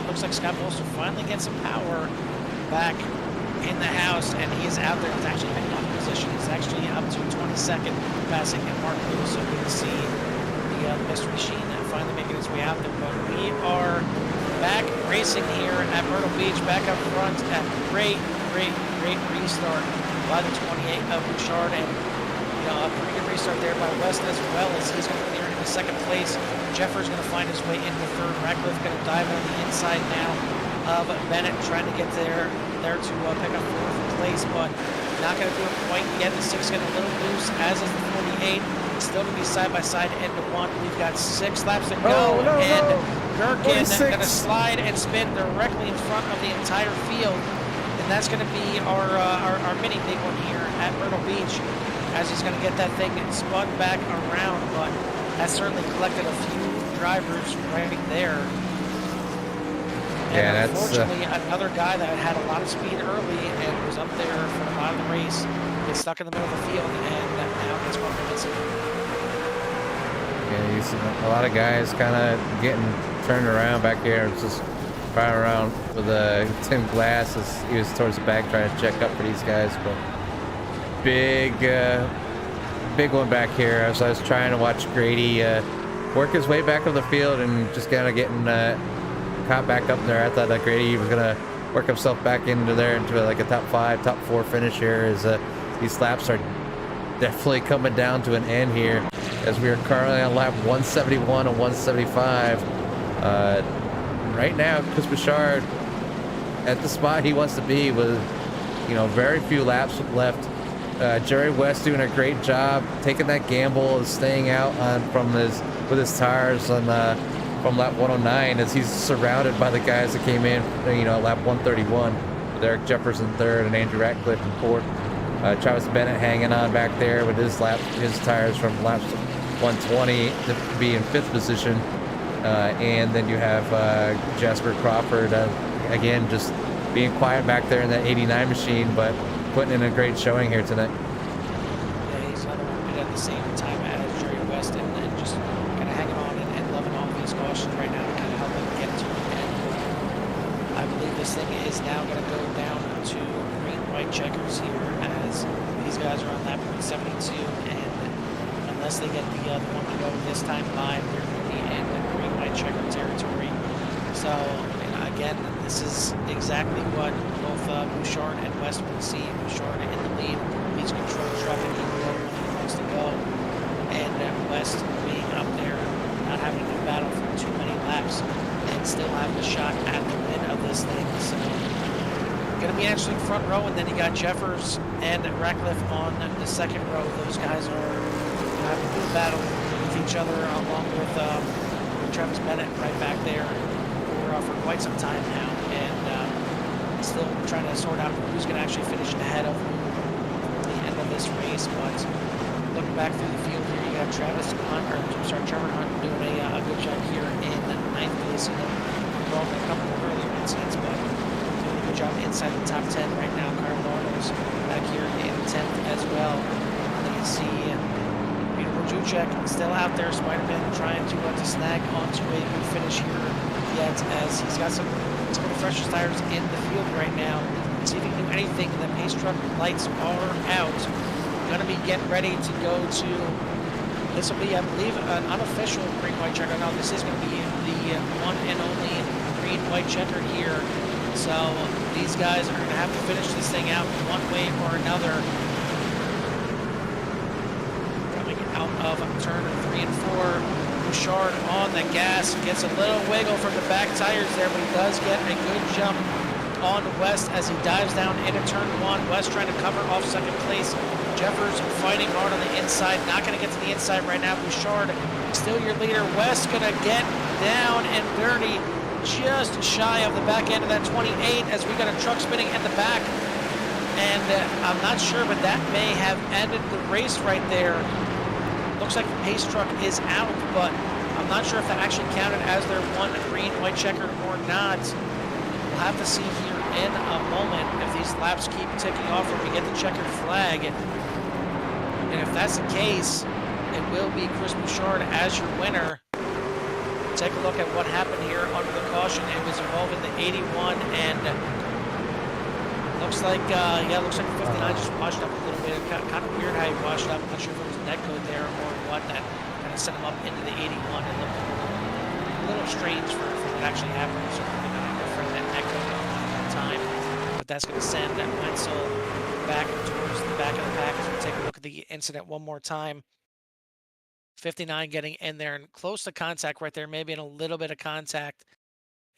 Speaker 1: looks like Scott Bolster finally gets some power back in the house, and he is out there. He's actually hanging on position. He's actually up to 22nd, passing Mark Lewis. So we can see the Mystery Machine finally making his way out there. But we are back racing here at Myrtle Beach, back up front at great restart by the 28 of Bouchard, and a pretty good restart there by West as well, as he's going to clear into second place. Jeffers going to find his way into third. Ratcliffe going to dive on the inside now of Bennett, trying to get there to pick up fourth place, but not going to do it quite yet. The 6 getting a little loose, as is the 48. Still going to be side by side into one. We've got 6 laps to go, and Gherkin going to slide and spin directly in front of the entire field, and that's going to be our mini big one here at Myrtle Beach, as he's going to get that thing spun back around. But that certainly collected a few drivers right there. And
Speaker 2: yeah,
Speaker 1: unfortunately, another guy that had a lot of speed early and was up there for a lot of the race gets stuck in the middle of the field, and now gets one missing.
Speaker 2: Yeah, you see a lot of guys kind of getting turned around back here. It's just riding around with Tim Glass as he was towards the back trying to check up for these guys. But big one back here. As I was trying to watch Grady work his way back up the field and just kind of getting caught back up there. I thought that Grady was gonna work himself back into like a top 5, top 4 finish here. As these laps are definitely coming down to an end here, as we are currently on lap 171 and 175. Right now, Chris Bouchard at the spot he wants to be with, very few laps left. Jerry West doing a great job taking that gamble of staying out with his tires on from lap 109, as he's surrounded by the guys that came in, lap 131, with Eric Jeffers in third and Andrew Ratcliffe in fourth. Travis Bennett hanging on back there with his tires from laps 120 to be in 5th position. And then you have Jasper Crawford, again, just being quiet back there in that 89 machine, but putting in a great showing here tonight.
Speaker 1: Yeah, he's another one at the same time as Jerry West, and just kind of hanging on and loving all these cautions right now to kind of help him get to the end. I believe this thing is now going to go down to green-white checkers here, as these guys are on lap 72, and unless they get the other one to go this time live, they're going to be in green-white checker territory. So, again, this is exactly what both Bouchard and West will see. Bouchard in the lead, leads control truck, and he will when he wants to go. And West being up there, not having to battle for too many laps, and still having a shot at the win of this thing. So, going to be an interesting front row, and then you got Jeffers and Ratcliffe on the second row. Those guys are having a good battle with each other, along with Travis Bennett right back there for quite some time now, and still trying to sort out who's going to actually finish ahead of the end of this race. But looking back through the field here, you got Trevor Hunt doing a good job here in 9th place. Involved in a couple of earlier incidents, but doing a good job inside the top 10 right now. Carl Arnold's back here in 10th as well. And then you see Peter Juchek still out there, Spider-Man, trying to snag onto a good finish here yet, as he's got some of the freshest tires in the field right now. See if he can do anything. The pace truck lights are out. Going to be getting ready to go to, this will be, I believe, an unofficial green-white checker. No, this is going to be the one and only green-white checker here. So these guys are going to have to finish this thing out one way or another. Coming out of turn 3 and 4. Bouchard on the gas, gets a little wiggle from the back tires there, but he does get a good jump on West as he dives down into turn 1. West trying to cover off second place. Jeffers fighting hard on the inside, not going to get to the inside right now. Bouchard still your leader. West going to get down and dirty, just shy of the back end of that 28, as we got a truck spinning in the back. And I'm not sure, but that may have ended the race right there. Looks like the pace truck is out, but I'm not sure if that actually counted as their one green-white checker or not. We'll have to see here in a moment if these laps keep ticking off or we get the checkered flag. And if that's the case, it will be Chris Bouchard as your winner. Take a look at what happened here under the caution. It was involving the 81, and looks like 59 just washed up a little bit. Kind of weird how he washed up. I'm not sure if it was net code there or what that kind of sent him up into the 81. It looked a little strange for what actually happened. So we're going to refer that net code one more time, but that's going to send Wenzel back towards the back of the pack as we take a look at the incident one more time. 59 getting in there and close to contact right there, maybe in a little bit of contact.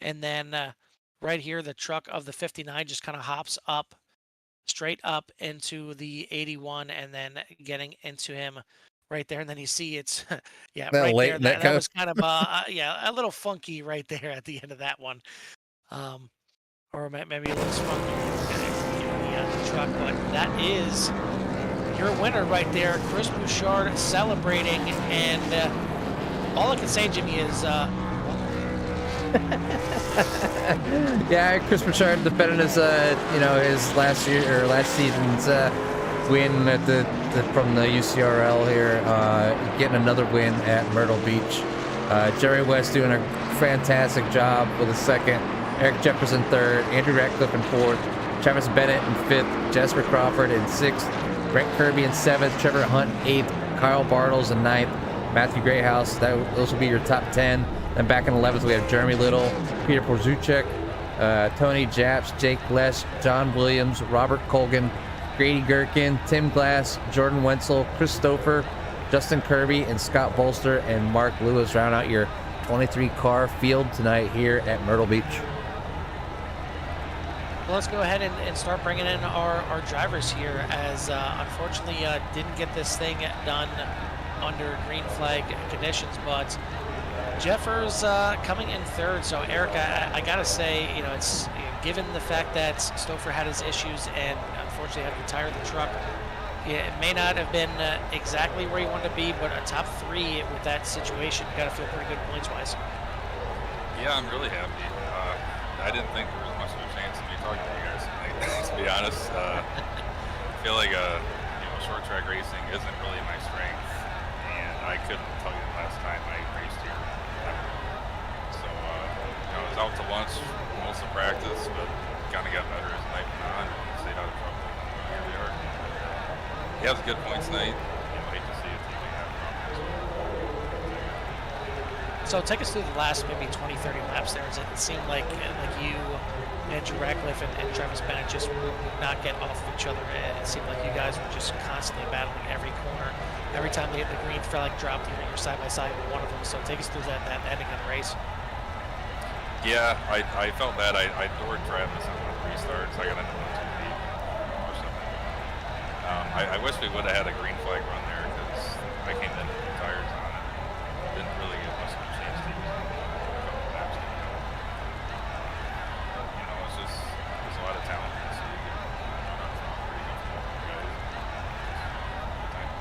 Speaker 1: And then right here, the truck of the 59 just kind of hops up, straight up into the 81 and then getting into him right there. And then you see it's, yeah,
Speaker 2: That
Speaker 1: right
Speaker 2: late
Speaker 1: there. That
Speaker 2: netcode.
Speaker 1: was kind of, a little funky right there at the end of that one. Or maybe a little funky in the truck, but that is your winner right there, Chris Bouchard celebrating, and all I can say, Jimmy, is
Speaker 2: yeah, Chris Bouchard defended his his last season's win at from the UCRL here, getting another win at Myrtle Beach. Jerry West doing a fantastic job with a second, Eric Jefferson third, Andrew Ratcliffe in fourth, Travis Bennett in fifth, Jasper Crawford in sixth, Brent Kirby in seventh, Trevor Hunt eighth, Kyle Bartles in ninth, Matthew Grayhouse. Those will be your top 10. Then back in 11th, we have Jeremy Little, Peter Porzuchek, Tony Japs, Jake Lesh, John Williams, Robert Colgan, Grady Gherkin, Tim Glass, Jordan Wenzel, Chris Stouffer, Justin Kirby, and Scott Bolster and Mark Lewis round out your 23-car field tonight here at Myrtle Beach.
Speaker 1: Well, let's go ahead and start bringing in our drivers here, as unfortunately didn't get this thing done under green flag conditions, but Jeffers coming in third. So Eric, I gotta say, it's given the fact that Stouffer had his issues and unfortunately had to retire the truck, it may not have been exactly where you wanted to be, but a top 3 with that situation, you gotta feel pretty good points wise.
Speaker 4: Yeah, I'm really happy. I didn't think there was much of a chance of me talking to you guys tonight, to be honest. I feel like short track racing isn't really my strength, and I couldn't tell you the last time I raced here ever. So I was out to lunch most of practice, but kind of got better as the night went on and stayed out of trouble. Here we are. He has a good points night. Hate to see a team have problems.
Speaker 1: So take us through the last maybe 20, 30 laps there. It seemed like you, Andrew Ratcliffe, and Travis Bennett just would not get off of each other. It seemed like you guys were just constantly battling every corner. Every time they hit the green, felt like dropped you're side by side with one of them. So take us through that ending of the race.
Speaker 4: Yeah, I felt bad. I doored Travis on the restarts. I got into 1-2 deep or something. I wish we would have had a green flag run there, because I came in with the tires on it. Didn't really get much of a chance to use it. It's just, there's a lot of talent in this league. Pretty comfortable guys.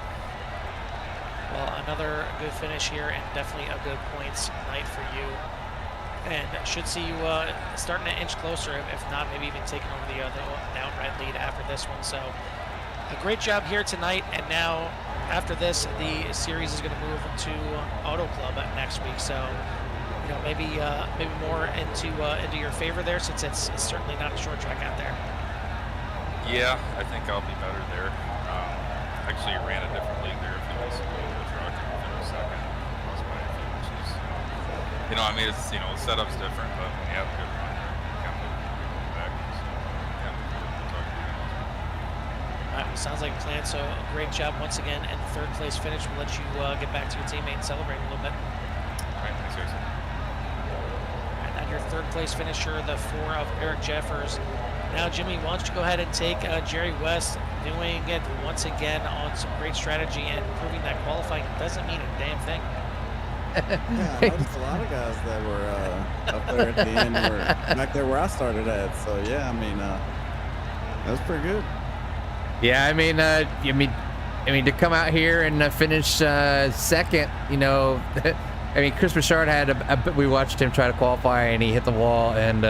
Speaker 1: Well, another good finish here and definitely a good points night for you. And should see you starting to inch closer, if not maybe even taking over the outright lead after this one. So a great job here tonight, and now after this, the series is going to move to Auto Club next week. So maybe more into your favor there, since it's certainly not a short track out there.
Speaker 4: Yeah, I think I'll be better there. Actually ran a different league there a few weeks ago with the truck and finished second. Lost by a few inches. It's the setup's different, but when you have a good run, you kind of back. So yeah, we'll talk to you guys.
Speaker 1: All right, well, sounds like a plan. So a great job once again, and the third place finish. We'll let you get back to your teammate and celebrate a little bit.
Speaker 4: All right, thanks guys.
Speaker 1: And your third place finisher, the 4 of Eric Jeffers. Now, Jimmy, why don't you go ahead and take Jerry West, doing it once again on some great strategy and proving that qualifying doesn't mean a damn thing.
Speaker 5: Yeah, I noticed a lot of guys that were up there at the end were back there where I started at. So yeah, that was pretty good.
Speaker 2: Yeah, to come out here and finish second, Chris Bouchard had we watched him try to qualify and he hit the wall, and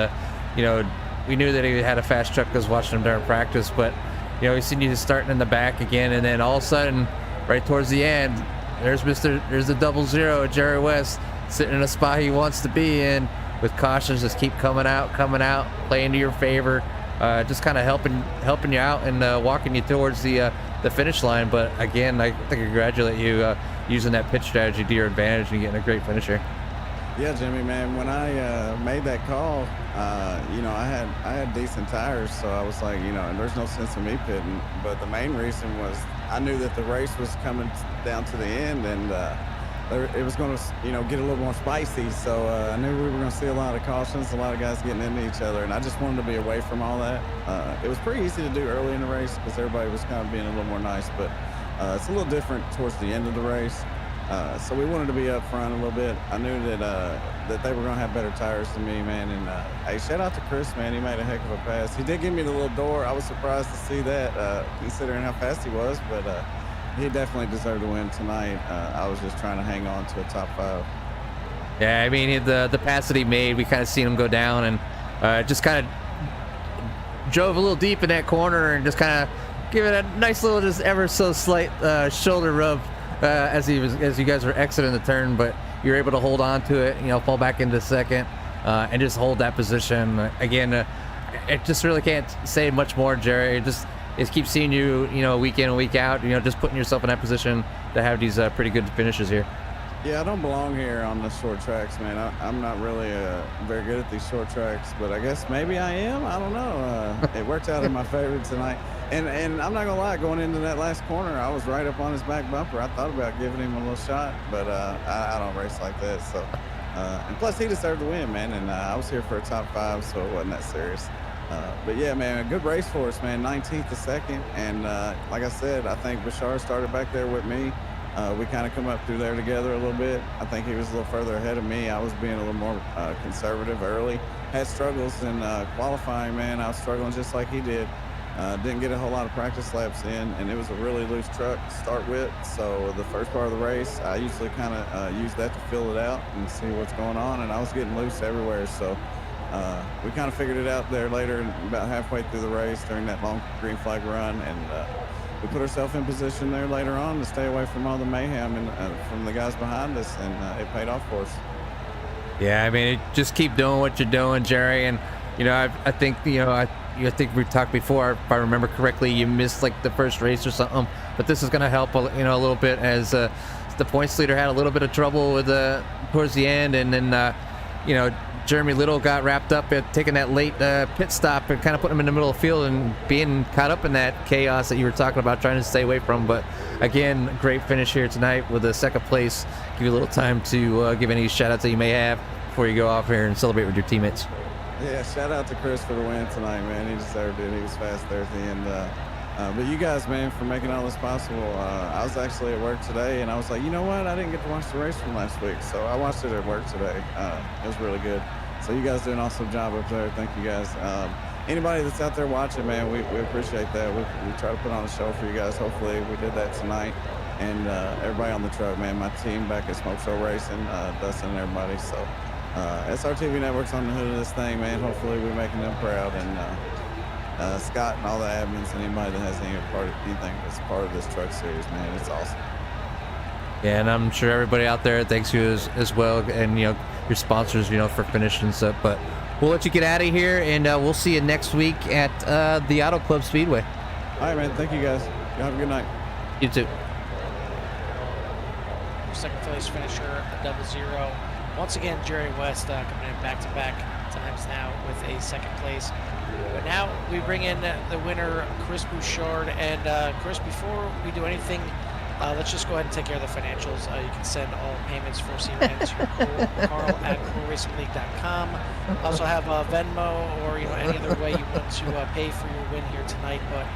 Speaker 2: we knew that he had a fast truck because watching him during practice, but we seen you starting in the back again, and then all of a sudden, right towards the end, there's the 00, Jerry West, sitting in a spot he wants to be in, with cautions just keep coming out, playing to your favor, just kind of helping you out and walking you towards the finish line. But again, I think I congratulate you using that pitch strategy to your advantage and getting a great finish here.
Speaker 5: Yeah, Jimmy, man, when I made that call, you know, I had decent tires, so I was like, you know, and there's no sense in me pitting. But the main reason was I knew that the race was coming down to the end, and it was going to, you know, get a little more spicy. So I knew we were going to see a lot of cautions, a lot of guys getting into each other, and I just wanted to be away from all that. It was pretty easy to do early in the race because everybody was kind of being a little more nice, but it's a little different towards the end of the race. So we wanted to be up front a little bit. I knew that they were going to have better tires than me, man. And hey, shout out to Chris, man. He made a heck of a pass. He did give me the little door. I was surprised to see that, considering how fast he was. But he definitely deserved to win tonight. I was just trying to hang on to a top 5.
Speaker 2: Yeah, I mean, the pass that he made, we kind of seen him go down and just kind of drove a little deep in that corner and just kind of give it a nice little, just ever so slight shoulder rub. As you guys were exiting the turn, but you're able to hold on to it, you know, fall back into second, and just hold that position. Again, it just really can't say much more, Jerry. It keeps seeing you, you know, week in and week out, you know, just putting yourself in that position to have these pretty good finishes here.
Speaker 5: Yeah, I don't belong here on the short tracks, man. I'm not really very good at these short tracks, but I guess maybe I am. I don't know. It worked out in my favor tonight. And I'm not going to lie, going into that last corner, I was right up on his back bumper. I thought about giving him a little shot, but I don't race like that. So, and plus, he deserved to win, man. And I was here for a top 5, so it wasn't that serious. But yeah, man, a good race for us, man. 19th to 2nd. And like I said, I think Bashar started back there with me. We kind of come up through there together a little bit. I think he was a little further ahead of me. I was being a little more conservative early. Had struggles in qualifying, man. I was struggling just like he did. Didn't get a whole lot of practice laps in, and it was a really loose truck to start with. So the first part of the race, I usually kind of use that to fill it out and see what's going on, and I was getting loose everywhere. So we kind of figured it out there later, about halfway through the race during that long green flag run, and we put ourselves in position there later on to stay away from all the mayhem and from the guys behind us, and it paid off for us.
Speaker 2: Yeah, I mean, just keep doing what you're doing, Jerry. And you know, I think, you know, I think we've talked before, if I remember correctly, you missed like the first race or something, but this is going to help, you know, a little bit, as the points leader had a little bit of trouble with towards the end, and then you know, Jeremy Little got wrapped up at taking that late pit stop and kind of putting him in the middle of the field and being caught up in that chaos that you were talking about, trying to stay away from. But again, great finish here tonight with a 2nd place. Give you a little time to give any shout outs that you may have before you go off here and celebrate with your teammates.
Speaker 5: Yeah, shout out to Chris for the win tonight, man. He deserved it. He was fast there at the end. But you guys, man, for making all this possible. I was actually at work today, and I was like, you know what? I didn't get to watch the race from last week, so I watched it at work today. It was really good. So you guys do an awesome job up there. Thank you, guys. Anybody that's out there watching, man, we appreciate that. We try to put on a show for you guys. Hopefully we did that tonight. And everybody on the truck, man, my team back at Smoke Show Racing, Dustin and everybody. So SRTV Network's on the hood of this thing, man. Hopefully we're making them proud. And Scott and all the admins and anybody that has anything that's part of this truck series, man, it's awesome.
Speaker 2: Yeah, and I'm sure everybody out there thanks you as well, and you know, your sponsors, you know, for finishing stuff. But we'll let you get out of here, and we'll see you next week at the Auto Club Speedway.
Speaker 5: All right, man. Thank you, guys. You have a good night.
Speaker 2: You too.
Speaker 1: Your 2nd place finisher, a 00. Once again, Jerry West coming in back-to-back times now with a 2nd place. But now we bring in the winner, Chris Bouchard. And Chris, before we do anything, let's just go ahead and take care of the financials. You can send all payments for CRN to Carl at CoolRacingLeague.com. Also have Venmo, or you know, any other way you want to pay for your win here tonight. But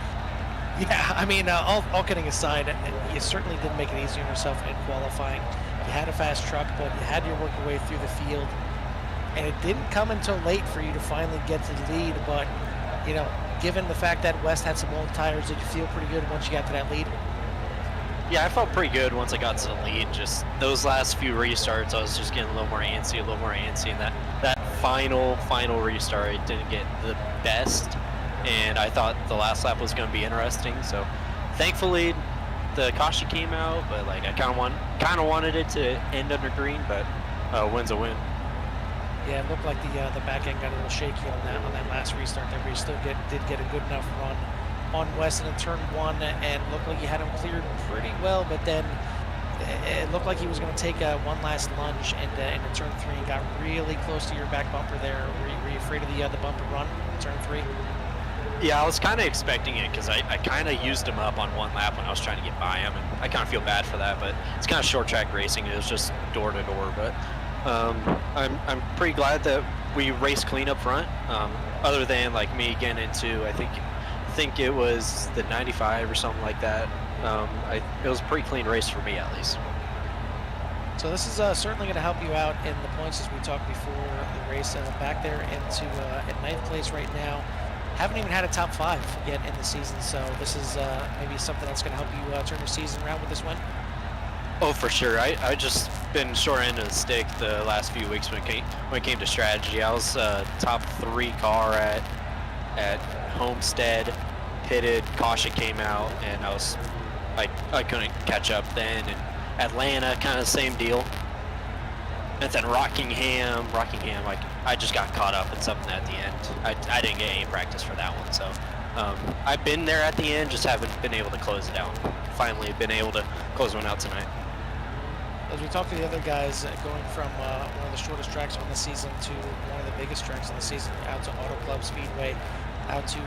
Speaker 1: yeah, I mean, all kidding aside, you certainly did make it easy on yourself in qualifying. You had a fast truck, but you had to work your way through the field, and it didn't come until late for you to finally get to the lead. But you know, given the fact that West had some old tires, did you feel pretty good once you got to that lead?
Speaker 3: Yeah, I felt pretty good once I got to the lead. Just those last few restarts, I was just getting a little more antsy, and that final restart, it didn't get the best, and I thought the last lap was going to be interesting. So thankfully the caution came out, but like I kind of wanted it to end under green, but win's a win.
Speaker 1: Yeah, it looked like the back end got a little shaky on that last restart there, but he still did get a good enough run on Weston in turn 1, and looked like he had him cleared pretty well, but then it looked like he was going to take one last lunge into turn 3 and got really close to your back bumper there. Were you afraid of the bumper run in turn 3?
Speaker 3: Yeah, I was kind of expecting it because I kind of used him up on one lap when I was trying to get by him, and I kind of feel bad for that, but it's kind of short track racing. It was just door to door, but I'm pretty glad that we raced clean up front, other than like me getting into, I think it was the 95 or something like that. It was a pretty clean race for me, at least.
Speaker 1: So this is certainly going to help you out in the points, as we talked before the race. Back there into in 9th place right now. Haven't even had a top 5 yet in the season, so this is maybe something that's going to help you turn your season around with this win.
Speaker 3: Oh, for sure. I just been short end of the stick the last few weeks when it came to strategy. I was top 3 car at Homestead, pitted, caution came out, and I couldn't catch up then. And Atlanta, kind of the same deal. And then Rockingham, I just got caught up in something at the end. I didn't get any practice for that one, so I've been there at the end, just haven't been able to close it out. Finally been able to close one out tonight.
Speaker 1: As we talk to the other guys, going from one of the shortest tracks on the season to one of the biggest tracks on the season, out to Auto Club Speedway, out to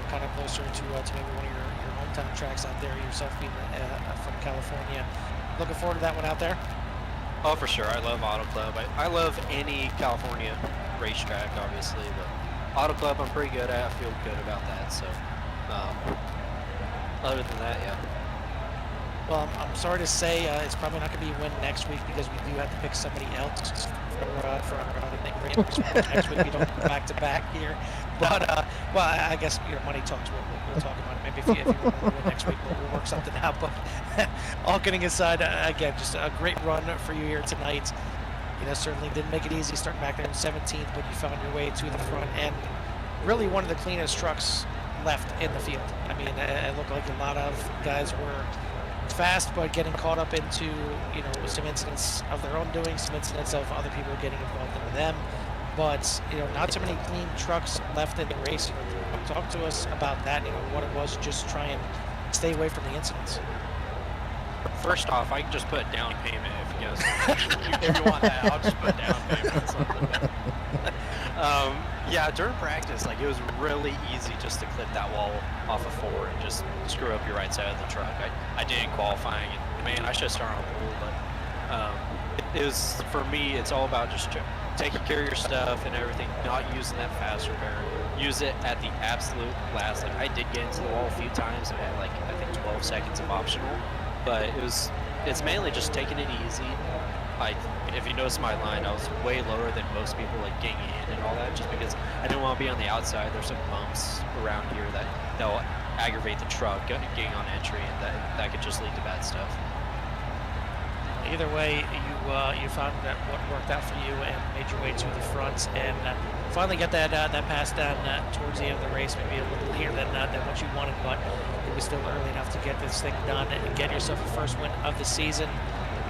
Speaker 1: kind of closer to maybe one of your hometown tracks out there, yourself being from California. Looking forward to that one out there?
Speaker 3: Oh, for sure. I love Auto Club. I love any California racetrack, obviously, but Auto Club I'm pretty good at. I feel good about that. So, other than that, yeah.
Speaker 1: Well, I'm sorry to say it's probably not going to be a win next week because we do have to pick somebody else for next week. We don't go back to back here, but well, I guess money talks. We'll talk about it. Maybe if you want to win next week, we'll work something out. But all kidding aside, again, just a great run for you here tonight. Certainly didn't make it easy starting back there in 17th, but you found your way to the front and really one of the cleanest trucks left in the field. I mean, it looked like a lot of guys were fast, but getting caught up into some incidents of their own doing, some incidents of other people getting involved in them. But not too many clean trucks left in the race. Talk to us about that. What it was, just try and stay away from the incidents.
Speaker 3: First off, I can just put down payment if you guys if you want that. I'll just put down payment on something. Yeah, during practice, it was really easy just to clip that wall off of 4 and just screw up your right side of the truck. I did in qualifying, and man, I should have started on pole, but it was, for me, it's all about just taking care of your stuff and everything, not using that fast repair. Use it at the absolute last. I did get into the wall a few times and had I think 12 seconds of optional, but it's mainly just taking it easy. If you notice my line, I was way lower than most people, getting in and all that, just because I didn't want to be on the outside. There's some bumps around here that'll aggravate the truck getting on entry, and that could just lead to bad stuff.
Speaker 1: Either way, you found that what worked out for you and made your way to the front, and finally got that pass done towards the end of the race, maybe a little later than what you wanted, but it was still early enough to get this thing done and get yourself a first win of the season.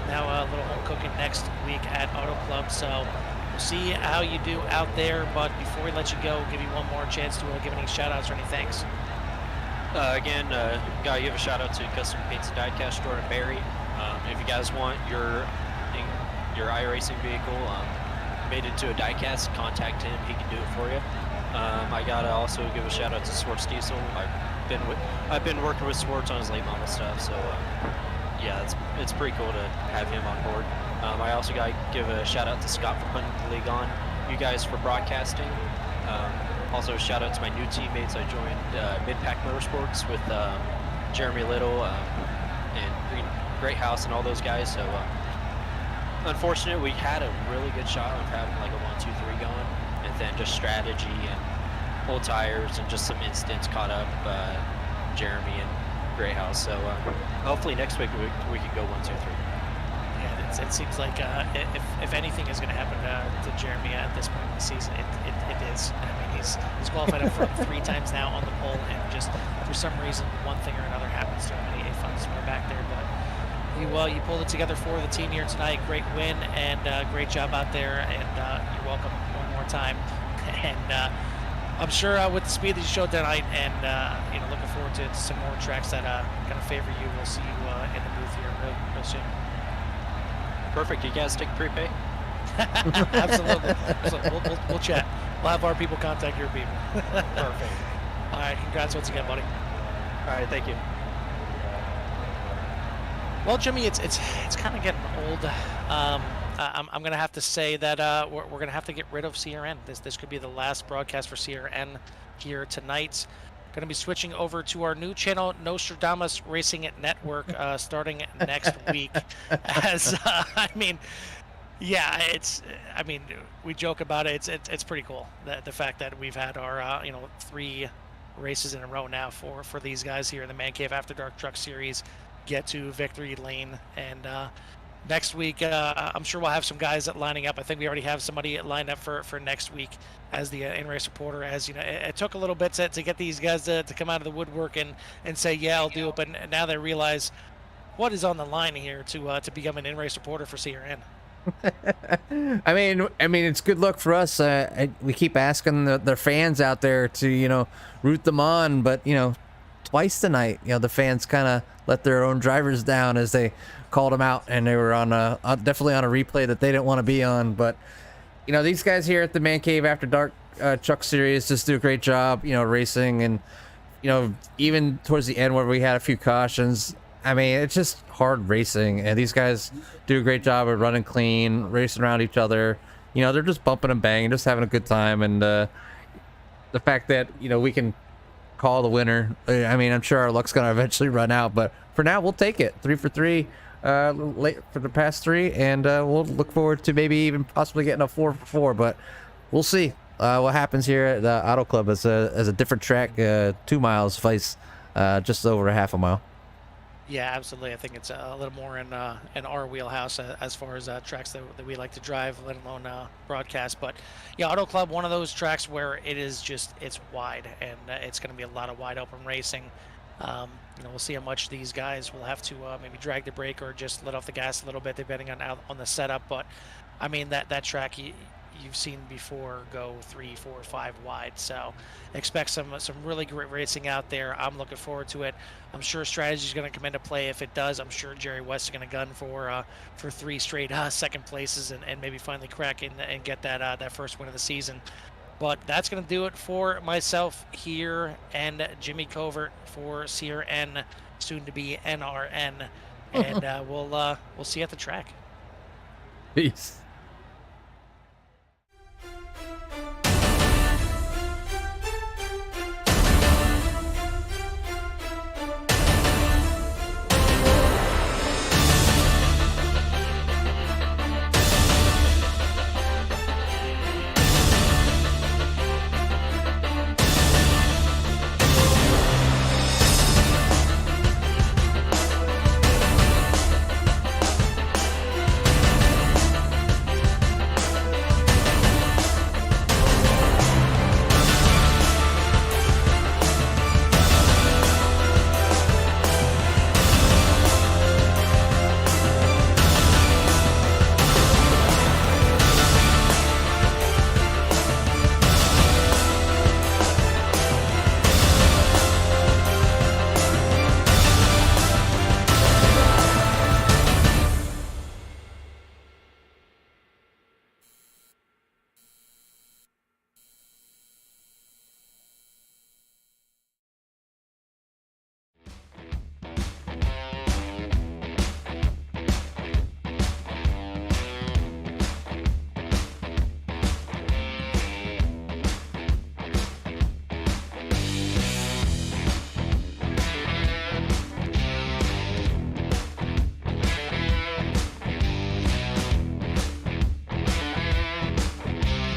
Speaker 1: Now a little home cooking next week at Auto Club, so we'll see how you do out there. But before we let you go, we'll give you one more chance to give any shout-outs or any thanks.
Speaker 3: Again, gotta give a shout-out to Custom Paints and Diecast, Jordan Berry. If you guys want your iRacing vehicle made into a diecast, contact him. He can do it for you. I gotta also give a shout-out to Swartz Diesel. I've been working with Swartz on his late model stuff, so yeah, it's pretty cool to have him on board. I also got to give a shout out to Scott for putting the league on, you guys for broadcasting. Also a shout out to my new teammates. I joined Mid-Pack Motorsports with Jeremy Little and Great House and all those guys. So unfortunate, we had a really good shot of having a 1-2-3 going, and then just strategy and old tires and just some incidents caught up Jeremy and Great House. So hopefully next week we can go 1-2-3. Yeah,
Speaker 1: it seems like if anything is going to happen to Jeremy at this point in the season, it is. I mean, He's qualified up front 3 times now on the pole, and just for some reason, one thing or another happens to him, and he finds his way back there. But you pulled it together for the team here tonight. Great win, and great job out there, and you're welcome one more time. And I'm sure with the speed that you showed tonight, and looking forward to some more tracks that kind of favor you. We'll see you in the booth here real soon.
Speaker 3: Perfect. You guys take prepay?
Speaker 1: Absolutely. We'll chat. We'll have our people contact your people.
Speaker 3: Perfect.
Speaker 1: All right. Congrats once again, buddy.
Speaker 3: All right. Thank you.
Speaker 1: Well, Jimmy, it's kind of getting old. I'm gonna have to say that we're gonna have to get rid of CRN. This could be the last broadcast for CRN here tonight. Gonna be switching over to our new channel, Nostradamus Racing Network, starting next week. As we joke about it. It's pretty cool the fact that we've had our 3 races in a row now for these guys here in the Man Cave After Dark Truck Series get to victory lane. And next week, I'm sure we'll have some guys lining up. I think we already have somebody lined up for next week as the in-race reporter. As you know, it took a little bit to get these guys to come out of the woodwork and say, yeah, I'll do it. But now they realize what is on the line here to become an in-race reporter for CRN.
Speaker 2: I mean, it's good luck for us. We keep asking their fans out there to, root them on, but twice tonight, the fans kind of let their own drivers down as they called them out, and they were on definitely on a replay that they didn't want to be on. But these guys here at the Man Cave After Dark Truck Series just do a great job, racing, and even towards the end where we had a few cautions. I mean, it's just hard racing, and these guys do a great job of running clean, racing around each other. They're just bumping and banging, just having a good time. And the fact that we can call the winner, I mean, I'm sure our luck's gonna eventually run out, but for now we'll take it. 3 for 3 late for the past 3, and we'll look forward to maybe even possibly getting a 4 for 4, but we'll see what happens here at the Auto Club as a different track, 2 miles vice just over a half a mile.
Speaker 1: Yeah, absolutely. I think it's a little more in our wheelhouse as far as tracks that we like to drive, let alone broadcast. But yeah, Auto Club, one of those tracks where it's wide, and it's going to be a lot of wide open racing. We'll see how much these guys will have to maybe drag the brake or just let off the gas a little bit, depending on the setup. But I mean, that track you've seen before go 3, 4, 5 wide, so expect some really great racing out there. I'm looking forward to it. I'm sure strategy is going to come into play. If it does, I'm sure Jerry West is going to gun for 3 straight second places and maybe finally crack and get that first win of the season. But that's going to do it for myself here and Jimmy Covert for CRN, soon to be NRN, and we'll see you at the track.
Speaker 2: Peace.